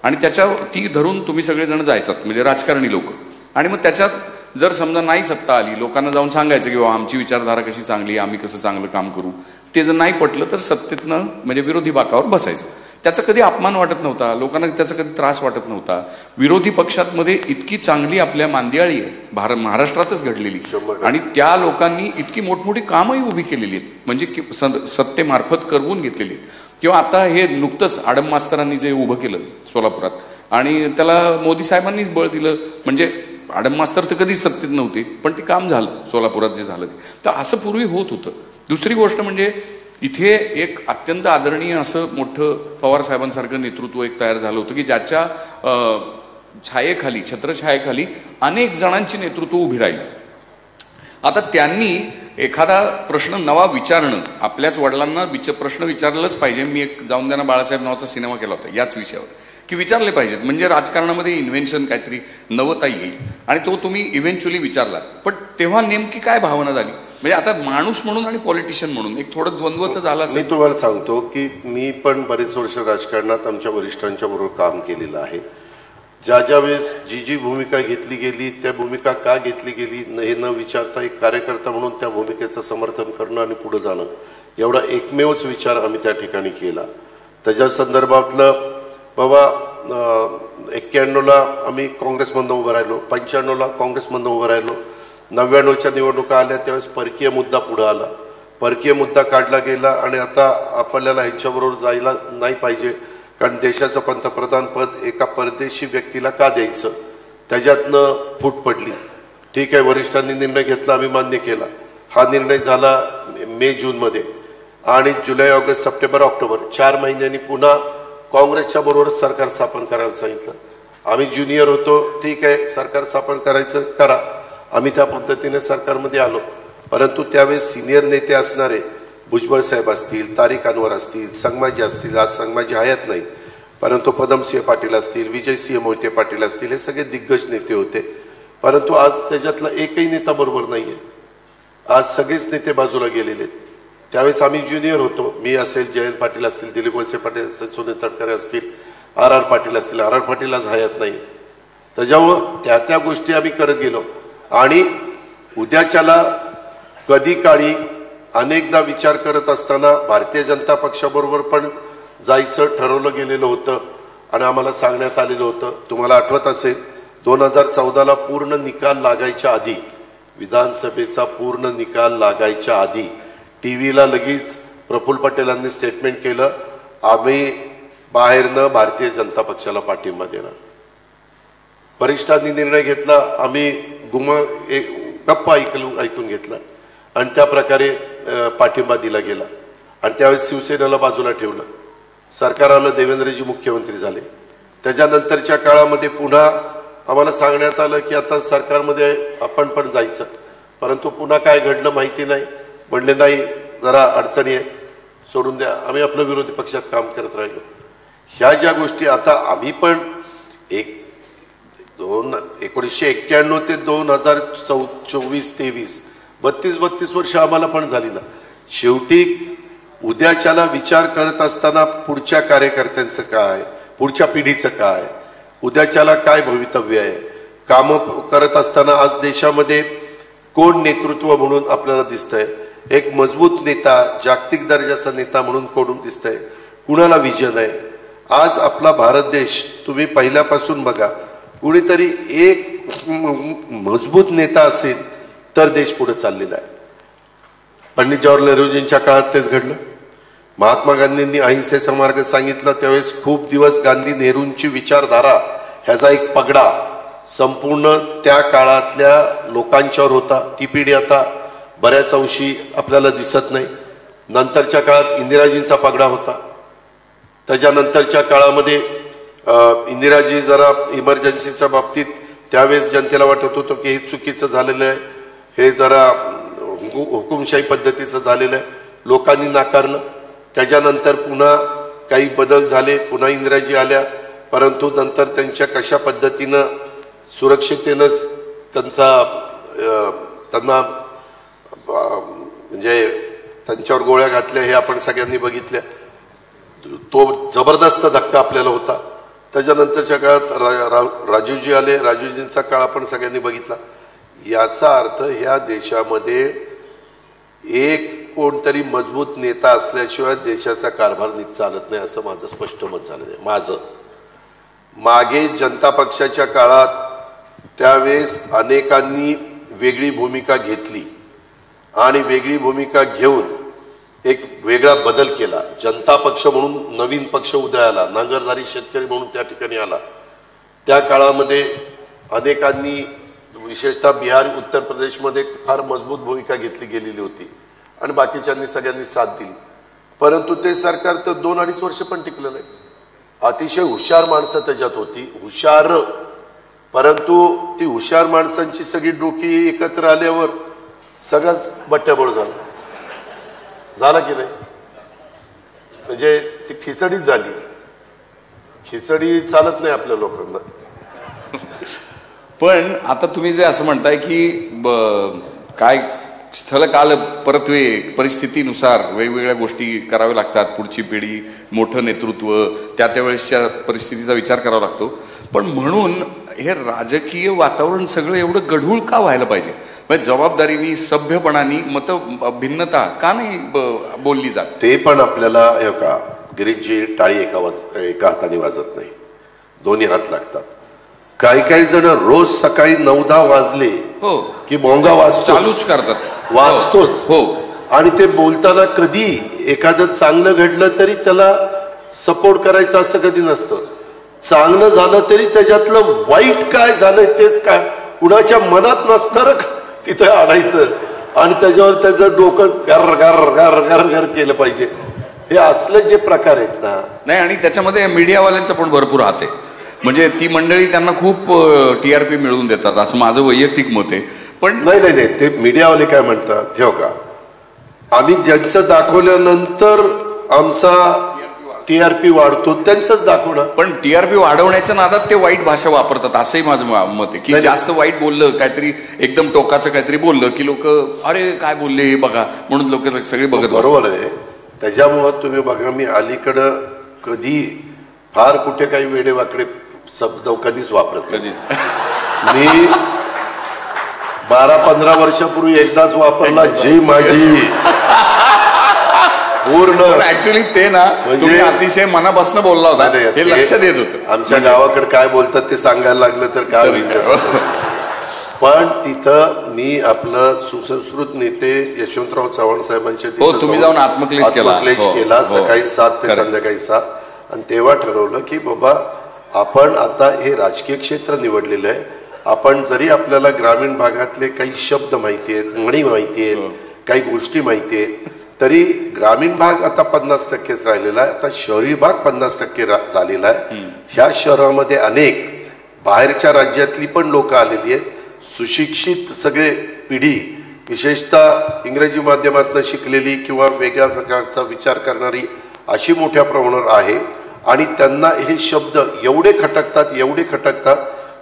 [SPEAKER 4] आणि त्याच्या ती धरून तुम्ही सगळेजण जायचात म्हणजे राजकारणी लोक, आणि मग त्याच्यात जर समजा नाही सत्ता आली लोकांना जाऊन सांगायचं की आमची विचारधारा कशी चांगली, आम्ही कसं चांगलं काम करू, ते जर नाही पटलं तर सत्तेतनं म्हणजे विरोधी बाकावर बसायचं। त्याचा कधी अपमान वाटत नव्हता, लोकांना त्याचा कधी त्रास वाटत नव्हता. विरोधी पक्षांमध्ये इतकी चांगली आपल्या मांदियाळी आहे महाराष्ट्रातच घडलेली, आणि त्या लोकांनी इतकी मोठमोठी कामही उभी केलेली आहेत, म्हणजे सत्तेमार्फत करवून घेतलेली आहेत. किंवा आता हे नुकतंच आडम मास्तरांनी जे उभं केलं सोलापुरात, आणि त्याला मोदी साहेबांनीच बळ दिलं. म्हणजे आडम मास्तर तर कधीच सत्तेत नव्हते, पण ते काम झालं सोलापुरात जे झालं ते. तर असं पूर्वी होत होतं. दुसरी गोष्ट म्हणजे इथे एक अत्यंत आदरणीय असं मोठं पवार साहेबांसारखं नेतृत्व एक तयार झालं होतं की ज्याच्या छायेखाली, छत्रछायेखाली अनेक जणांची नेतृत्व उभी राहिली. आता त्यांनी एखादा प्रश्न नवा विचारणं, आपल्याच वडिलांना प्रश्न विचारलंच पाहिजे. मी एक जाऊन द्या ना बाळासाहेब नावाचा सिनेमा केला होता याच विषयावर, की विचारले पाहिजेत, म्हणजे राजकारणामध्ये इन्व्हेन्शन काहीतरी नवता येईल, आणि तो तुम्ही इव्हेंच्युअली विचारला. पण तेव्हा नेमकी काय भावना झाली, म्हणजे आता माणूस म्हणून आणि पॉलिटिशियन म्हणून एक थोडं द्वंद्व तर झाला.
[SPEAKER 5] मी तुम्हाला सांगतो की मी पण बरेच वर्ष राजकारणात आमच्या वरिष्ठांच्या बरोबर काम केलेलं आहे. ज्या वेळेस जी भूमिका घेतली गेली, त्या भूमिका का घेतली गेली हे न विचारता एक कार्यकर्ता म्हणून त्या भूमिकेचं समर्थन करणं आणि पुढे जाणं, एवढा एकमेवच विचार आम्ही त्या ठिकाणी केला. त्याच्या संदर्भातलं बाबा 91ला आम्ही काँग्रेसमधनं उभं राहिलो, 95ला काँग्रेसमधनं उभं राहिलो, 99च्या निवडणुका आल्या त्यावेळेस परकीय मुद्दा पुढे आला, परकीय मुद्दा काढला गेला, आणि आता आपल्याला ह्यांच्याबरोबर जायला नाही पाहिजे, कारण देशाचं पंतप्रधान पद एका परदेशी व्यक्तीला का द्यायचं, त्याच्यातनं फूट पडली. ठीक आहे, वरिष्ठांनी निर्णय घेतला, आम्ही मान्य केला. हा निर्णय झाला मे जूनमध्ये, आणि जुलै ऑगस्ट सप्टेंबर ऑक्टोबर 4 महिन्यांनी पुन्हा काँग्रेसच्या बरोबर सरकार स्थापन करायला सांगितलं. आम्ही ज्युनियर होतो, ठीक आहे सरकार स्थापन करायचं करा, आम्ही त्या पद्धतीने सरकारमध्ये आलो. परंतु त्यावेळेस सिनियर नेते असणारे भुजबळ साहेब असतील, तारिक अनवर असतील, संगमाजी असतील, आज संगमाजी हयात नाही, परंतु पदमसिंह पाटील असतील, विजयसिंह मोहिते पाटील असतील, हे सगळे दिग्गज नेते होते. परंतु आज त्याच्यातला एकही नेता बरोबर नाही आहे. आज सगळेच नेते बाजूला गेलेले आहेत. त्यावेळेस आम्ही ज्युनियर होतो, मी असेल, जयंत पाटील असतील, दिलीप वळसे पाटील असतील, सुनील तटकरे असतील, आर पाटील असतील. आर पाटील आज हयात नाही. त्याच्यामुळं त्या गोष्टी आम्ही करत गेलो, आणि उद्याच्याला कधी काळी अनेकदा विचार करत असताना भारतीय जनता पक्षाबरोबर पण जायचं ठरवलं गेलेलं होतं, आणि आम्हाला सांगण्यात आलेलं होतं. तुम्हाला आठवत असेल 2014ला पूर्ण निकाल लागायच्या आधी, विधानसभेचा पूर्ण निकाल लागायच्या आधी टीव्हीला लगेच प्रफुल्ल पटेलांनी स्टेटमेंट केलं, आम्ही बाहेरनं भारतीय जनता पक्षाला पाठिंबा देणार. वरिष्ठांनी निर्णय घेतला, आम्ही गप्पा ऐकून घेतला, आणि त्या प्रकारे पाठिंबा दिला गेला. आणि त्यावेळेस शिवसेनेला बाजूला ठेवलं, सरकार आलं, देवेंद्रजी मुख्यमंत्री झाले. त्याच्यानंतरच्या काळामध्ये पुन्हा आम्हाला सांगण्यात आलं की आता सरकारमध्ये आपण पण जायचं, परंतु पुन्हा काय घडलं माहिती नाही. म्हणले नाही, जरा अडचणी आहेत, सोडून द्या. आम्ही आपलं विरोधी पक्षात काम करत राहिलो. ह्या ज्या गोष्टी आता आम्ही पण 1991 ते 2024-23 32 वर्ष आम्हाला पण झाली ना. शेवटी उद्याच्याला विचार करत असताना पुढच्या कार्यकर्त्यांचं काय, पुढच्या पिढीचं काय, उद्याच्याला काय भवितव्य आहे, कामं करत असताना आज देशामध्ये कोण नेतृत्व म्हणून आपल्याला दिसतंय, एक मजबूत नेता, जागतिक दर्जाचा नेता म्हणून कोण दिसतंय, कुणाला विजन आहे. आज आपला भारत देश तुम्ही पहिल्यापासून बघा, कुणीतरी एक मजबूत नेता असेल तर देश पुढे चाललेला आहे. पंडित जवाहरलाल नेहरूजींच्या काळात तेच घडलं. महात्मा गांधींनी अहिंसेचा मार्ग सांगितला, त्यावेळेस खूप दिवस गांधी नेहरूंची विचारधारा ह्याचा एक पगडा संपूर्ण त्या काळातल्या लोकांच्यावर होता. ती पिढी आता बऱ्याच अंशी आपल्याला दिसत नाही. नंतरच्या काळात इंदिराजींचा पगडा होता. त्याच्यानंतरच्या काळामध्ये इंदिराजी जरा इमर्जन्सीच्या बाबतीत त्यावेळेस जनतेला वाटत होतं की हे चुकीचं झालेलं आहे, हे जरा हुकुमशाही पद्धतीचं झालेलं आहे, लोकांनी नाकारलं. त्याच्यानंतर पुन्हा काही बदल झाले, पुन्हा इंदिराजी आल्या, परंतु नंतर त्यांच्या कशा पद्धतीनं सुरक्षितेनं त्यांना म्हणजे त्यांच्यावर गोळ्या घातल्या हे आपण सगळ्यांनी बघितल्या. तो जबरदस्त धक्का आपल्याला होता. त्याच्यानंतरच्या काळात राजीवजी आले, राजीवजींचा काळ आपण सगळ्यांनी बघितला. याचा अर्थ ह्या देशामध्ये एक कोणतरी मजबूत नेता असल्याशिवाय देशाचा कारभार नीट चालत नाही असं माझं स्पष्ट मत झालं आहे. माझं मागे जनता पक्षाच्या काळात त्यावेळेस अनेकांनी वेगळी भूमिका घेतली आणि वेगळी भूमिका घेऊन एक वेगळा बदल केला. जनता पक्ष म्हणून नवीन पक्ष उदयाला, नांगरधारी शेतकरी म्हणून त्या ठिकाणी आला. त्या काळामध्ये अनेकांनी विशेषतः बिहार, उत्तर प्रदेशमध्ये फार मजबूत भूमिका घेतली गेलेली होती आणि बाकीच्यांनी सगळ्यांनी साथ दिली. परंतु ते सरकार तर 2-2.5 वर्ष पण टिकलं नाही. अतिशय हुशार माणसं त्याच्यात होती, हुशार, परंतु ती हुशार माणसांची सगळी डोकी एकत्र आल्यावर सगळ्याच बट्ट्याबोळ झाला की नाही. म्हणजे ती खिचडीच झाली. खिचडी चालत नाही आपल्या लोकांना.
[SPEAKER 4] पण आता तुम्ही जे असं म्हणताय की काय स्थलकाल परत्वे परिस्थितीनुसार वेगवेगळ्या गोष्टी कराव्या लागतात, पुढची पिढी, मोठं नेतृत्व, त्यावेळेसच्या परिस्थितीचा विचार करावा लागतो. पण म्हणून हे राजकीय वातावरण सगळं एवढं गढूळ का व्हायला पाहिजे? म्हणजे जबाबदारीनी, सभ्यपणाने मत भिन्नता का नाही बोलली जात?
[SPEAKER 5] ते पण आपल्याला का गिरीशजी टाळी एका हाताने वाजत नाही, दोन्ही हात लागतात. काही जण रोज सकाळी 9-10 वाजले
[SPEAKER 4] हो
[SPEAKER 5] की भोंगा
[SPEAKER 4] चालूच करतात,
[SPEAKER 5] वाचतोच.
[SPEAKER 4] हो.
[SPEAKER 5] आणि ते बोलताना कधी एखादं चांगलं घडलं तरी त्याला सपोर्ट करायचं असं कधी नसतं. चांगलं झालं तरी त्याच्यातलं वाईट काय झालंय तेच काय कुणाच्या मनात नसणार तिथं आणायचं आणि त्याच्यावर त्याचं डोकं गर गर गर गर गर केलं पाहिजे. हे असले जे प्रकार आहेत ना.
[SPEAKER 4] नाही, आणि त्याच्यामध्ये मीडियावाल्यांचा पण भरपूर हात आहे. म्हणजे ती मंडळी त्यांना खूप TRP मिळवून देतात असं माझं वैयक्तिक मत आहे. पण
[SPEAKER 5] नाही, ते मीडियावाले काय म्हणतात, ठेव का आम्ही ज्यांचं दाखवल्यानंतर आमचा TRP वाढतो त्यांचंच दाखवणार.
[SPEAKER 4] पण TRP वाढवण्याच्या नादात ते वाईट भाषा वापरतात असंही माझं मत आहे की जास्त वाईट बोललं, काहीतरी एकदम टोकाचं काहीतरी बोललं की लोक अरे काय बोलले हे बघा म्हणून लोक सगळे बघत.
[SPEAKER 5] बरोबर आहे. त्याच्यामुळं तुम्ही बघा, मी अलीकडं कधी फार कुठे काही वेडेवाकडे शब्द कधीच वापरत
[SPEAKER 4] कधीच.
[SPEAKER 5] मी 12-15 वर्षापूर्वी एकदाच वापरला, जय माझी पूर्ण.
[SPEAKER 4] ऍक्च्युअली ते ना तुम्ही अतिशय मनापासून बोलला होता, हे लक्षात येत होतं.
[SPEAKER 5] आमच्या गावाकडे काय बोलतात ते सांगायला लागलं तर काय होईल. पण तिथं मी आपलं सुसंस्कृत नेते यशवंतराव चव्हाण साहेबांचे
[SPEAKER 4] तुम्ही जाऊन आत्मक्लेश
[SPEAKER 5] केला सकाळी 7 ते संध्याकाळी 7. आणि तेव्हा ठरवलं की बाबा आपण आता हे राजकीय क्षेत्र निवडलेलं आहे. आपण जरी आपल्याला ग्रामीण भागातले काही शब्द माहिती आहेत, म्हणी माहिती आहेत, काही गोष्टी माहिती आहेत, तरी ग्रामीण भाग आता 50%च राहिलेला आहे. आता शहरी भाग 50% झालेला आहे. ह्या शहरामध्ये अनेक बाहेरच्या राज्यातली पण लोक आलेली आहेत. सुशिक्षित सगळे पिढी, विशेषतः इंग्रजी माध्यमातून शिकलेली किंवा वेगळ्या प्रकारचा विचार करणारी अशी मोठ्या प्रमाणावर आहे. आणि त्यांना हे शब्द एवढे खटकतात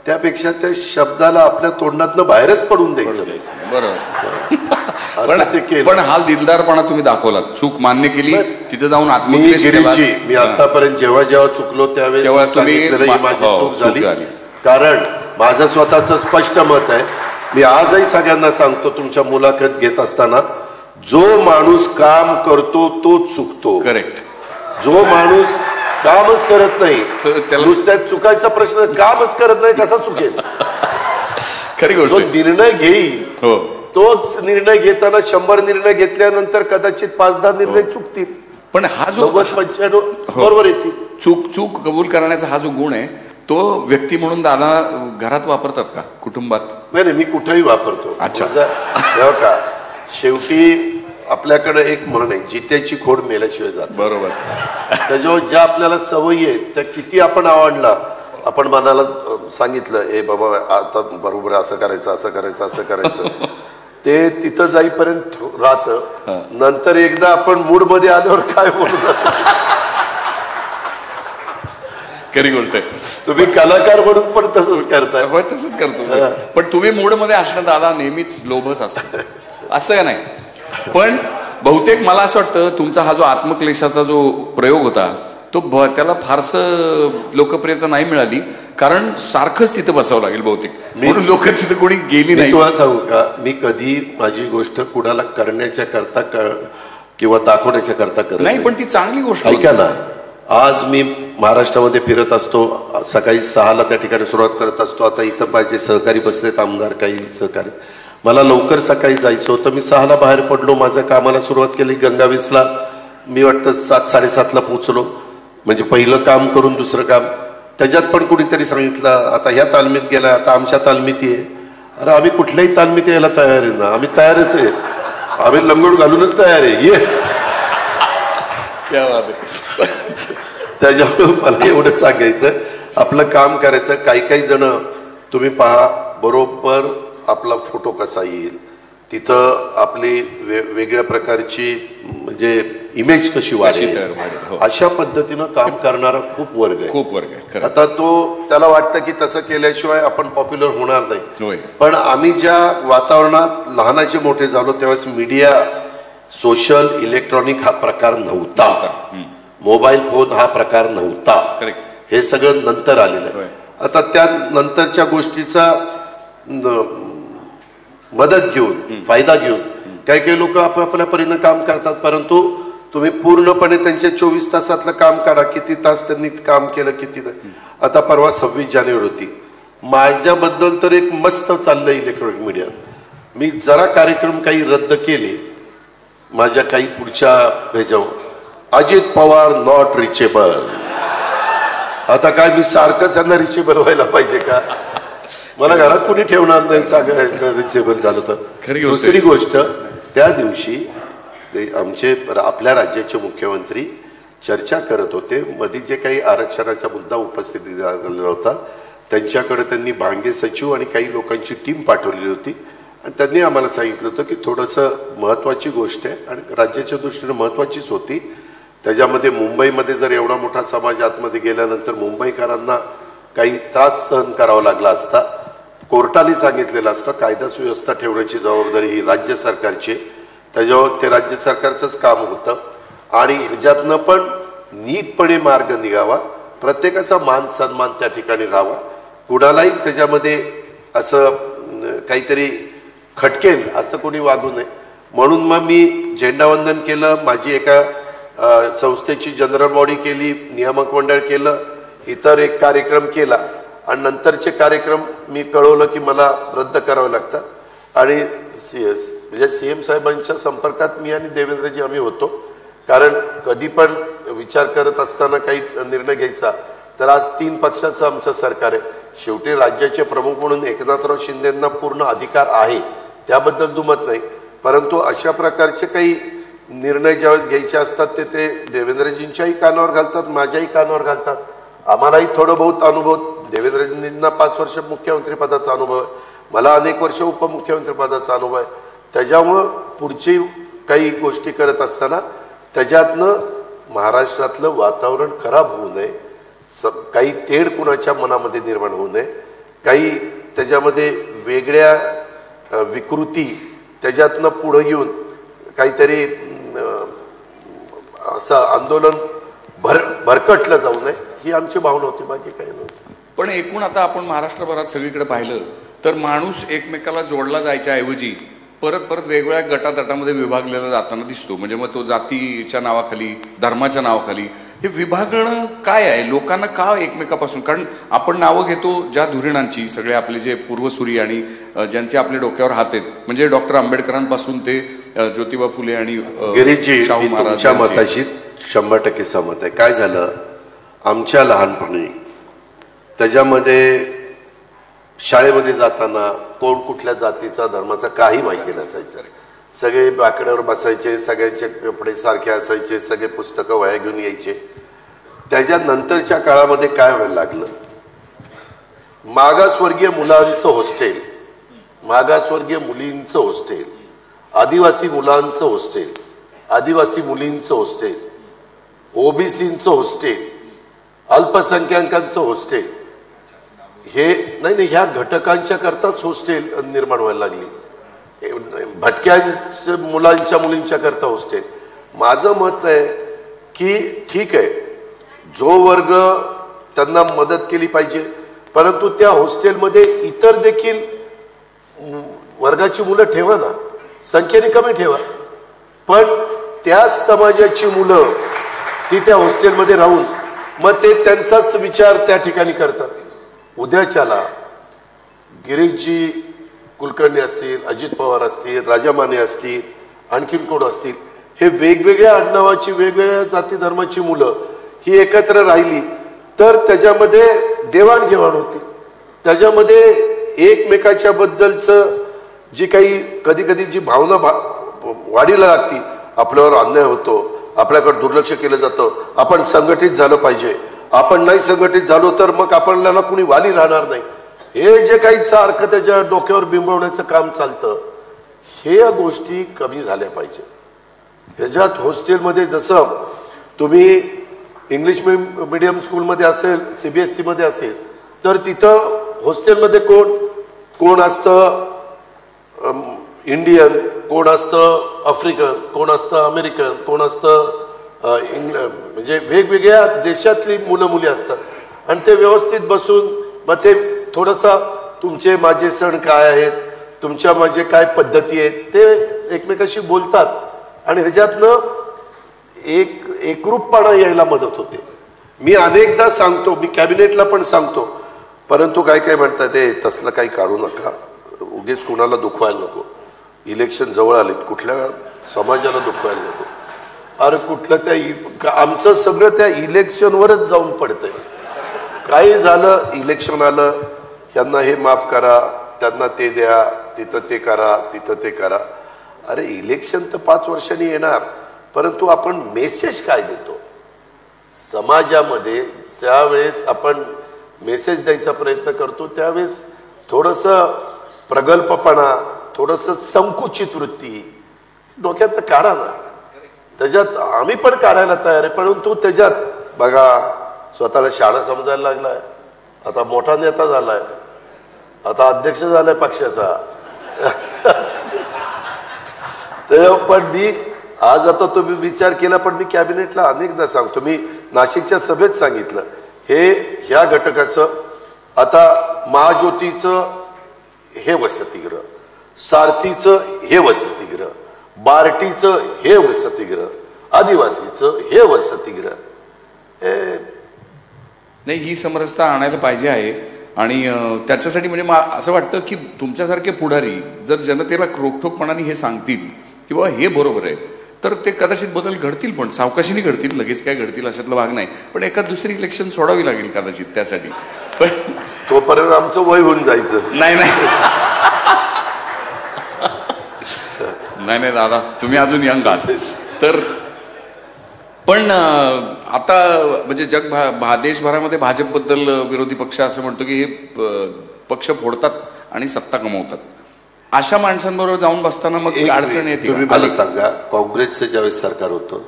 [SPEAKER 5] त्यापेक्षा त्या शब्दाला आपल्या तोंडातनं बाहेरच पडून द्यायचं.
[SPEAKER 4] बरोबर. पण हा दिलदारपणा तुम्ही दाखवला, चूक मान्य केली, तिथे जाऊन आत्मक्लेश केला.
[SPEAKER 5] मी आतापर्यंत जेव्हा चुकलो त्यावेळेस सांगितलेलं ही माझी चूक झाली. कारण माझं स्वतःचं स्पष्ट मत आहे. मी आजही सगळ्यांना सांगतो तुमच्या मुलाखत घेत असताना, जो माणूस काम करतो तो चुकतो.
[SPEAKER 4] करेक्ट.
[SPEAKER 5] जो माणूस कामच करत नाही, नुसत्या चुकायचा प्रश्न, कामच करत नाही कसा चुकेल.
[SPEAKER 4] खरी गोष्ट.
[SPEAKER 5] जो निर्णय घेईल तोच निर्णय घेताना 100 निर्णय घेतल्यानंतर कदाचित 5-10 निर्णय चुकतील.
[SPEAKER 4] पण हा जो
[SPEAKER 5] 90-95 बरोबर येतील.
[SPEAKER 4] चूक कबूल करण्याचा हा जो गुण आहे तो व्यक्ती म्हणून दादा घरात वापरतात का, कुटुंबात?
[SPEAKER 5] नाही, मी कुठेही वापरतो. अच्छा का शेवटी आपल्याकडे एक म्हण आहे, जित्याची खोड मेल्याशिवाय जात.
[SPEAKER 4] बरोबर.
[SPEAKER 5] त्याच्यावर ज्या आपल्याला सवयी आहेत त्या किती आपण आवडला, आपण मनाला सांगितलं हे बाबा आता बरोबर असं करायचं ते तिथं जाईपर्यंत राहतं. नंतर एकदा आपण मूड मध्ये आल्यावर काय बोलणार.
[SPEAKER 4] खरी गोष्ट आहे.
[SPEAKER 5] तुम्ही कलाकार म्हणून पण तसंच करताय.
[SPEAKER 4] तसंच करतो. पण तुम्ही मूड मध्ये असणं दादा नेहमीच लोभच असतं, असं का नाही? पण बहुतेक मला असं वाटतं तुमचा हा जो आत्मक्लेशाचा जो प्रयोग होता तो त्याला फारसं लोकप्रियता नाही मिळाली. कारण सारखंच तिथं बसावं लागेल बहुतेक, म्हणून लोक तिथं कोणी गेली नाही.
[SPEAKER 5] तुम्हाला सांगू का, मी कधी माझी गोष्ट कुणाला करण्याच्या करता किंवा दाखवण्याच्या करता करत
[SPEAKER 4] नाही, पण ती चांगली गोष्ट.
[SPEAKER 5] ऐका ना, आज मी महाराष्ट्रामध्ये फिरत असतो, सकाळी 6ला त्या ठिकाणी सुरुवात करत असतो. आता इथं माझे सहकारी बसलेत, आमदार काही सहकारी. मला लवकर सकाळी जायचं होतं, मी 6ला बाहेर पडलो, माझ्या कामाला सुरुवात केली. गंगावीसला मी वाटतं 7-7:30ला पोहोचलो. म्हणजे पहिलं काम करून दुसरं काम. त्याच्यात पण कुणीतरी सांगितलं आता ह्या तालमीत गेला, आता आमच्या तालमीत ये. अरे आम्ही कुठल्याही तालमीत यायला तयार आहे ना, आम्ही तयारच आहे, आम्ही लंगोट घालूनच तयार आहे, ये. त्याच्यामुळे मला एवढं सांगायचं, आपलं काम करायचं. काही जण तुम्ही पहा, बरोबर आपला फोटो कसा येईल, तिथं आपली वेगळ्या प्रकारची म्हणजे इमेज कशी वाढेल, अशा पद्धतीनं काम करणारा खूप वर्ग आहे. आता त्याला वाटतं की तसं केल्याशिवाय आपण पॉप्युलर होणार नाही. पण आम्ही ज्या वातावरणात लहानाचे मोठे झालो त्यावेळेस मीडिया, सोशल, इलेक्ट्रॉनिक हा प्रकार नव्हता, मोबाईल फोन हा प्रकार नव्हता, हे सगळं नंतर आलेलं आहे. आता त्या नंतरच्या गोष्टीचा मदत घेऊन, फायदा घेऊन काही लोक आपापल्या परीनं काम करतात. परंतु तुम्ही पूर्णपणे त्यांच्या 24 तासातलं काम काढा, किती तास त्यांनी काम केलं, किती. आता परवा 26 जानेवारी होती, माझ्याबद्दल तर एक मस्त चाललंय इलेक्ट्रॉनिक मीडियात. मी जरा कार्यक्रम काही रद्द केले माझ्या काही पुढच्या ह्याच्यावर, अजित पवार नॉट रिचेबल. आता काय मी सारखं त्यांना रिचेबल व्हायला पाहिजे का? मला घरात कोणी ठेवणार नाही सागर रिचेबल झालं तर. दुसरी गोष्ट, त्या दिवशी ते आमचे आपल्या राज्याचे मुख्यमंत्री चर्चा करत होते. मध्ये जे काही आरक्षणाचा मुद्दा उपस्थित झालेला होता, त्यांच्याकडे त्यांनी भांगे सचिव आणि काही लोकांची टीम पाठवलेली होती. आणि त्यांनी आम्हाला सांगितलं होतं की थोडंसं महत्त्वाची गोष्ट आहे आणि राज्याच्या दृष्टीने महत्त्वाचीच होती. त्याच्यामध्ये मुंबईमध्ये जर एवढा मोठा समाज आतमध्ये गेल्यानंतर मुंबईकरांना काही त्रास सहन करावा लागला असता. कोर्टाने सांगितलेलं असतं कायदा सुव्यवस्था ठेवण्याची जबाबदारी ही राज्य सरकारची, त्याच्यावर ते राज्य सरकारचंच काम होतं. आणि ह्याच्यातनं पण नीटपणे मार्ग निघावा, प्रत्येकाचा मान सन्मान त्या ठिकाणी राहावा, कुणालाही त्याच्यामध्ये असं काहीतरी खटकेल असं कोणी वागू नये. म्हणून मग मी झेंडावंदन केलं, माझी एका संस्थेची जनरल बॉडी केली, नियामक मंडळ केलं, इतर एक कार्यक्रम केला. आणि नंतरचे कार्यक्रम मी कळवलं की मला रद्द करावे लागतात. आणि म्हणजे CM साहेबांच्या संपर्कात मी आणि देवेंद्रजी आम्ही होतो. कारण कधी पण विचार करत असताना काही निर्णय घ्यायचा तर आज 3 पक्षाचं आमचं सरकार आहे. शेवटी राज्याचे प्रमुख म्हणून एकनाथराव शिंदेंना पूर्ण अधिकार आहे, त्याबद्दल दुमत नाही. परंतु अशा प्रकारचे काही निर्णय ज्यावेळेस घ्यायचे असतात ते देवेंद्रजींच्याही कानावर घालतात, माझ्याही कानावर घालतात. आम्हालाही थोडं बहुत अनुभव, देवेंद्रजींना 5 वर्ष मुख्यमंत्री पदाचा अनुभव आहे, मला अनेक वर्ष उपमुख्यमंत्री पदाचा अनुभव आहे. त्याच्यामुळं पुढची काही गोष्टी करत असताना त्याच्यातनं महाराष्ट्रातलं वातावरण खराब होऊ नये, काही तेढ कुणाच्या मनामध्ये निर्माण होऊ नये, काही त्याच्यामध्ये वेगळ्या विकृती त्याच्यातनं पुढं येऊन काहीतरी असं आंदोलन भरकटलं जाऊ नये, ही आमची भावना होती, बाकी काही नव्हती.
[SPEAKER 4] पण एकूण आता आपण महाराष्ट्रभरात सगळीकडे पाहिलं तर माणूस एकमेकाला जोडला जायच्या ऐवजी परत परत वेगवेगळ्या गटातटामध्ये विभागलेला जाताना दिसतो. म्हणजे मग तो जातीच्या नावाखाली, धर्माच्या नावाखाली हे विभागणं काय आहे? लोकांना का एकमेकापासून? कारण आपण नावं घेतो ज्या धुरीणांची, सगळे आपले जे पूर्वसुरी आणि ज्यांचे आपले डोक्यावर हात आहेत, म्हणजे डॉक्टर आंबेडकरांपासून ते ज्योतिबा फुले आणि शाहू महाराज.
[SPEAKER 5] मताशी 100% सहमत आहे. काय झालं आमच्या लहानपणी, त्याच्यामध्ये शाळेमध्ये जाताना कोण कुठल्या जातीचा धर्माचा काही माहिती नसायचं. सगळे बाकड्यावर बसायचे, सगळ्यांचे कपडे सारखे असायचे, सगळे पुस्तकं वह्या घेऊन यायचे. त्याच्यानंतरच्या काळामध्ये काय व्हायला लागलं, मागासवर्गीय मुलांचं हॉस्टेल, मागासवर्गीय मुलींचं हॉस्टेल, आदिवासी मुलांचं हॉस्टेल, आदिवासी मुलींचं हॉस्टेल, ओबीसींचं हॉस्टेल, अल्पसंख्याकांचं हॉस्टेल, हे नाही ह्या घटकांच्या करताच हॉस्टेल निर्माण व्हायला लागली. भटक्यांच्या मुलांच्या मुलींच्या करता हॉस्टेल. माझं मत आहे की ठीक आहे, जो वर्ग त्यांना मदत केली पाहिजे, परंतु त्या हॉस्टेलमध्ये इतर देखील वर्गाची मुलं ठेवा ना, संख्येने कमी ठेवा, पण त्याच समाजाची मुलं ती त्या हॉस्टेलमध्ये राहून मग ते त्यांचाच विचार त्या ठिकाणी करतात. उद्याच्याला गिरीशजी कुलकर्णी असतील, अजित पवार असतील, राजा माने असतील, आणखीन कोण असतील, हे वेगवेगळ्या आडनावाची वेगवेगळ्या जाती धर्माची मुलं ही एकत्र राहिली तर त्याच्यामध्ये देवाणघेवाण होते, त्याच्यामध्ये एकमेकाच्या बद्दलचं जी काही कधी कधी जी भावना वाढीला लागती, आपल्यावर अन्याय होतो, आपल्याकडे दुर्लक्ष केलं जातं, आपण संघटित झालं पाहिजे, आपण नाही संघटित झालो तर मग आपल्याला कुणी वाली राहणार नाही, हे जे काही सारखं त्याच्या डोक्यावर बिंबवण्याचं काम चालतं, हे या गोष्टी कमी झाल्या पाहिजे. ह्याच्यात हॉस्टेलमध्ये जसं तुम्ही इंग्लिश मीडियम स्कूलमध्ये असेल, CBSE मध्ये असेल, तर तिथं हॉस्टेलमध्ये कोण असतं इंडियन, कोण असतं आफ्रिकन, कोण असतं अमेरिकन, कोण असतं म्हणजे वेगवेगळ्या देशातली मुलं मुली असतात आणि ते व्यवस्थित बसून मग ते थोडंसं तुमचे माझे सण काय आहेत, तुमच्या माझे काय पद्धती आहेत, ते एकमेकाशी बोलतात आणि ह्याच्यातनं एकरूपपणा यायला मदत होते. मी अनेकदा सांगतो, मी कॅबिनेटला पण सांगतो, परंतु काय म्हणतात ते तसलं काही काढू नका, उगीच कुणाला दुखवायला नको, इलेक्शन जवळ आले, कुठल्या समाजाला दुखवायला नको. अरे कुठलं त्या आमचं सगळं त्या इलेक्शनवरच जाऊन पडतंय. काही झालं, इलेक्शन आलं, यांना हे माफ करा, त्यांना ते द्या, तिथं ते करा, तिथं ते करा. अरे इलेक्शन तर 5 वर्षांनी येणार, परंतु आपण मेसेज काय देतो समाजामध्ये, ज्यावेळेस आपण मेसेज द्यायचा प्रयत्न करतो त्यावेळेस थोडंसं प्रगल्भपणा, थोडंसं संकुचित वृत्ती डोक्यात काढा ना. त्याच्यात आम्ही पण काढायला तयार आहे, परंतु त्याच्यात बघा स्वतःला शाळा समजायला लागलाय, आता मोठा नेता झालाय, आता अध्यक्ष झालाय पक्षाचा. पण मी आज आता तुम्ही विचार केला, पण मी कॅबिनेटला अनेकदा सांगतो, मी नाशिकच्या सभेत सांगितलं, ह्या घटकाचं आता महाज्योतीचं हे वसतिगृह, सारथीचं हे वसतिगृह, बार्टीचं हे वसतिगृह, आदिवासीचं हे वसतिगृह,
[SPEAKER 4] नाही ही समरसता आणायला पाहिजे आहे. आणि त्याच्यासाठी म्हणजे असं वाटतं की तुमच्यासारखे पुढारी जर जनतेला रोखठोकपणाने हे सांगतील की बाबा हे बरोबर आहे, तर ते कदाचित बदल घडतील, पण सावकाशीने घडतील, लगेच काय घडतील अशातला भाग नाही. पण एखाद दुसरी इलेक्शन सोडावी लागेल कदाचित त्यासाठी, पण
[SPEAKER 5] तोपर्यंत आमचं वय होऊन जायचं.
[SPEAKER 4] नाही नाही दादा, तुम्ही अजून यंग आहात. तर पण आता म्हणजे देशभरामध्ये भाजपबद्दल विरोधी पक्ष असं म्हणतो की हे पक्ष फोडतात आणि सत्ता कमवतात. अशा माणसांबरोबर जाऊन बसताना मग अडचण येते.
[SPEAKER 5] तुम्ही मला सांगा, काँग्रेसचं ज्यावेळेस सरकार होतं,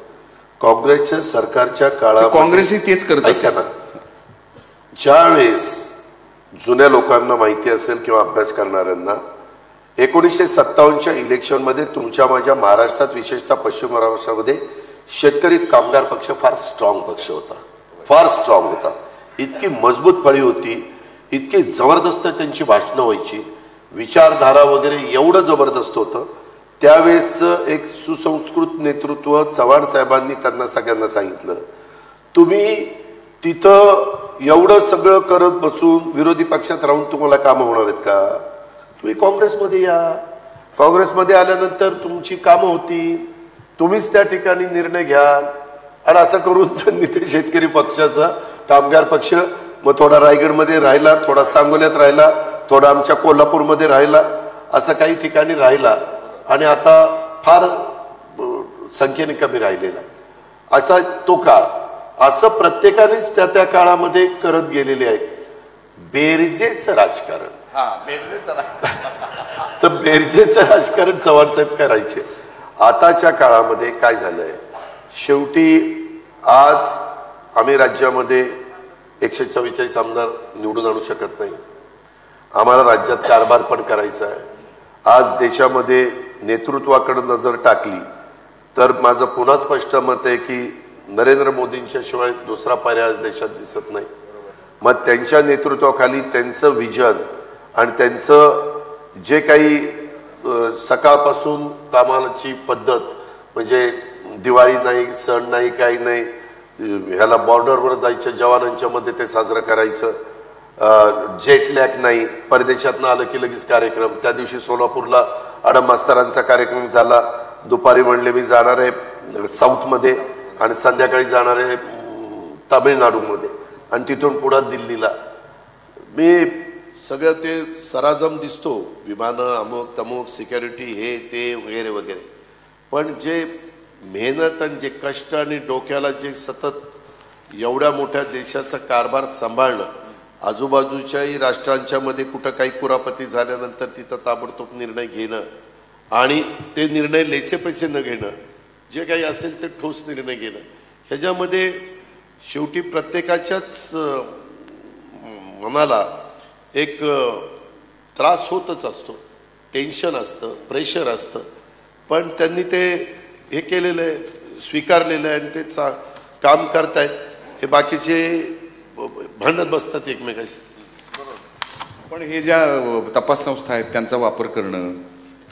[SPEAKER 5] काँग्रेसच्या सरकारच्या काळात
[SPEAKER 4] काँग्रेसही तेच करत
[SPEAKER 5] ऐका ना, ज्यावेळेस जुन्या लोकांना माहिती असेल किंवा अभ्यास करणाऱ्यांना, 1957च्या इलेक्शनमध्ये तुमच्या माझ्या महाराष्ट्रात, विशेषतः पश्चिम महाराष्ट्रामध्ये शेतकरी कामगार पक्ष फार स्ट्रॉंग पक्ष होता, फार स्ट्रॉंग होता. इतकी मजबूत फळी होती, इतकी जबरदस्त त्यांची भाषणं व्हायची, विचारधारा वगैरे एवढं जबरदस्त होतं. त्यावेळेस एक सुसंस्कृत नेतृत्व चव्हाण साहेबांनी त्यांना सगळ्यांना सांगितलं, तुम्ही तिथं एवढं सगळं करत बसून विरोधी पक्षात राहून तुम्हाला कामं होणार आहेत का? तुम्ही काँग्रेसमध्ये या, काँग्रेसमध्ये आल्यानंतर तुमची कामं होती, तुम्हीच त्या ठिकाणी निर्णय घ्याल. आणि असं करून त्यांनी ते शेतकरी पक्षाचा कामगार पक्ष मग थोडा रायगडमध्ये राहिला, थोडा सांगोल्यात राहिला, थोडा आमच्या कोल्हापूरमध्ये राहिला, असं काही ठिकाणी राहिला आणि आता फार संख्येने कमी राहिलेला. असा तो काळ, असं प्रत्येकानेच त्या त्या काळामध्ये करत गेलेले आहेत. बेरजेचं राजकारण, तर बेरजेचं राजकारण चव्हाण साहेब करायचे. आताच्या काळामध्ये काय झालंय, शेवटी आज आम्ही राज्यामध्ये 144 आमदार निवडून आणू शकत नाही, आम्हाला राज्यात कारभार पण करायचा आहे. आज देशामध्ये नेतृत्वाकडे नजर टाकली तर माझं पुन्हा स्पष्ट मत आहे की नरेंद्र मोदींच्या शिवाय दुसरा पर्याय देशात दिसत नाही. मग त्यांच्या नेतृत्वाखाली त्यांचं विजन आणि त्यांचं जे काही सकाळपासून कामाची पद्धत, म्हणजे दिवाळी नाही, सण नाही, काही नाही, ह्याला बॉर्डरवर जायचं, जवानांच्या मध्ये ते साजरं करायचं, जेट लॅग नाही, परदेशातनं आलं की लगेच कार्यक्रम. त्या दिवशी सोलापूरला आडम मास्तरांचा कार्यक्रम झाला, दुपारी म्हणले मी जाणार आहे साऊथमध्ये आणि संध्याकाळी जाणार आहे तामिळनाडूमध्ये आणि तिथून पुढं दिल्लीला. मी सगळं ते सराजम दिसतो, विमानं अमुक तमुक, सिक्युरिटी, हे ते वगैरे वगैरे, पण जे मेहनत आणि जे कष्ट आणि डोक्याला जे सतत एवढ्या मोठ्या देशाचा कारभार सांभाळणं, आजूबाजूच्याही राष्ट्रांच्या मध्ये कुठं काही कुरापती झाल्यानंतर तिथं ताबडतोब निर्णय घेणं आणि ते निर्णय लेचे पैसे न घेणं, जे काही असेल ते ठोस निर्णय घेणं, ह्याच्यामध्ये शेवटी प्रत्येकाच्याच मनाला एक त्रास होतच असतो, टेन्शन असतं, प्रेशर असतं, पण त्यांनी ते हे केलेलं आहे, स्वीकारलेलं आहे आणि ते काम करतायत. हे बाकीचे भांडत बसतात एकमेकाशी.
[SPEAKER 4] पण हे ज्या तपास संस्था आहेत त्यांचा वापर करणं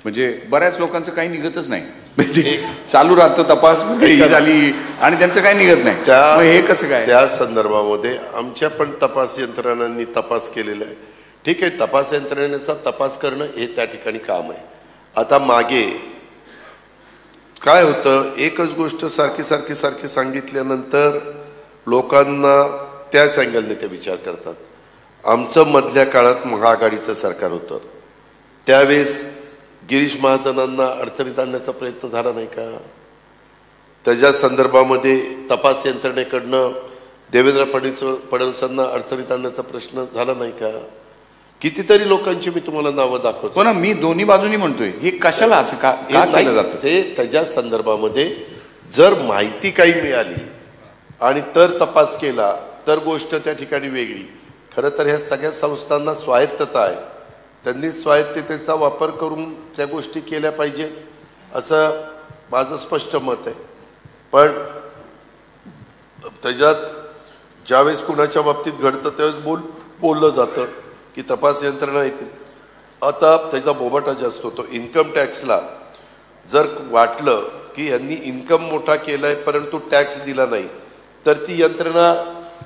[SPEAKER 4] म्हणजे बऱ्याच लोकांचं काही निघतच नाही, म्हणजे चालू राहतं तपास, ही झाली आणि त्यांचं काही निघत नाही. हे कसं काय?
[SPEAKER 5] त्या संदर्भामध्ये आमच्या पण तपास यंत्रणांनी तपास केलेला आहे. ठीक आहे, तपास यंत्रणेचा तपास करणं हे त्या ठिकाणी काम आहे. आता मागे काय होतं, एकच गोष्ट सारखी सारखी सारखी सांगितल्यानंतर लोकांना त्याच अँगलने ते विचार करतात. आमचं मधल्या काळात महाआघाडीचं सरकार होतं, त्यावेळेस गिरीश महाजनांना अडचणीत आणण्याचा प्रयत्न झाला नाही का? त्याच्या संदर्भामध्ये तपास यंत्रणेकडनं देवेंद्र फडणवीसांना अडचणीत आणण्याचा प्रश्न झाला नाही का? कितीतरी लोकांची मी तुम्हाला नावं दाखवतो
[SPEAKER 4] ना. मी दोन्ही बाजूनी म्हणतोय, हे कशाला असं का केलं जातं?
[SPEAKER 5] ते त्याच्या संदर्भामध्ये जर माहिती काही मिळाली आणि तर तपास केला तर गोष्ट त्या ठिकाणी वेगळी. खरं तर ह्या सगळ्या संस्थांना स्वायत्तता आहे, त्यांनी स्वायत्ततेचा वापर करून त्या गोष्टी केल्या पाहिजेत असं माझं स्पष्ट मत आहे. पण त्याच्यात ज्यावेळेस कुणाच्या बाबतीत घडतं त्यावेळेस बोललं जातं की तपास यंत्रणा येते. आता त्याचा बोबाटा जास्त होतो. इन्कम टॅक्सला जर वाटलं की यांनी इन्कम मोठा केलाय परंतु टॅक्स दिला नाही तर ती यंत्रणा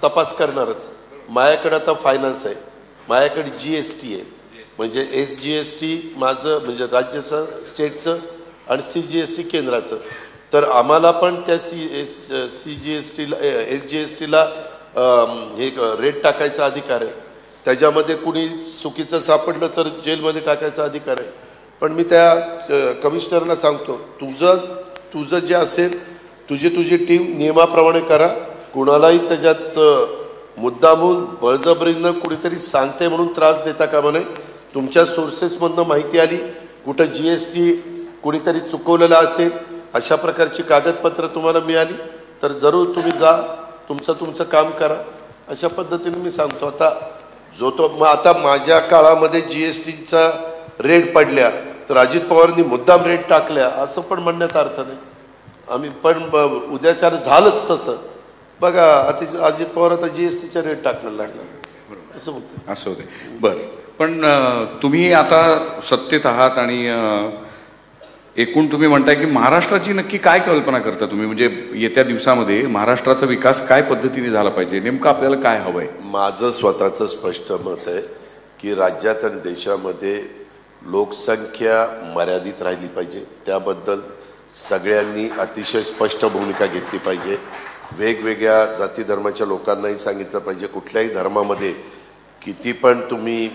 [SPEAKER 5] तपास करणारच. माझ्याकडे आता फायनान्स आहे, माझ्याकडे GST आहे, म्हणजे SGST माझं म्हणजे राज्याचं, स्टेटचं आणि CGST केंद्राचं. तर आम्हाला पण त्या CGSTला SGSTला हे रेट टाकायचा अधिकार आहे. त्याच्यामध्ये कुणी चुकीचं सापडलं तर जेलमध्ये टाकायचा अधिकार आहे. पण मी त्या कमिशनरला सांगतो, तुझं जे असेल तुझी टीम नियमाप्रमाणे करा. कुणालाही त्याच्यात मुद्दामून बळजबरीनं कुणीतरी सांगते म्हणून त्रास देता कामा नये. तुमच्या सोर्सेसमधनं माहिती आली, कुठं GST कुणीतरी चुकवलेलं असेल, अशा प्रकारची कागदपत्र तुम्हाला मिळाली तर जरूर तुम्ही जा, तुमचं काम करा. अशा पद्धतीने मी सांगतो. आता माझ्या काळामध्ये GSTचा रेट पडल्या तर अजित पवारांनी मुद्दाम रेट टाकल्या असं पण म्हणण्यात अर्थ नाही. आम्ही पण उद्याचार झालंच तसं. बघा अजित पवार आता GSTचा रेट टाकण्याला लागला असं होतं.
[SPEAKER 4] असं होते. बरं, पण तुम्ही आता सत्तेत आहात आणि एकूण तुम्ही म्हणताय की महाराष्ट्राची नक्की काय कल्पना करता तुम्ही, म्हणजे येत्या दिवसामध्ये महाराष्ट्राचा विकास काय पद्धतीने झाला पाहिजे, नेमकं आपल्याला काय हवंय?
[SPEAKER 5] माझं स्वतःचं स्पष्ट मत आहे की राज्यात आणि देशामध्ये लोकसंख्या मर्यादित राहिली पाहिजे. त्याबद्दल सगळ्यांनी अतिशय स्पष्ट भूमिका घेतली पाहिजे. वेगवेगळ्या जाती धर्माच्या लोकांनाही सांगितलं पाहिजे, कुठल्याही धर्मामध्ये किती पण तुम्ही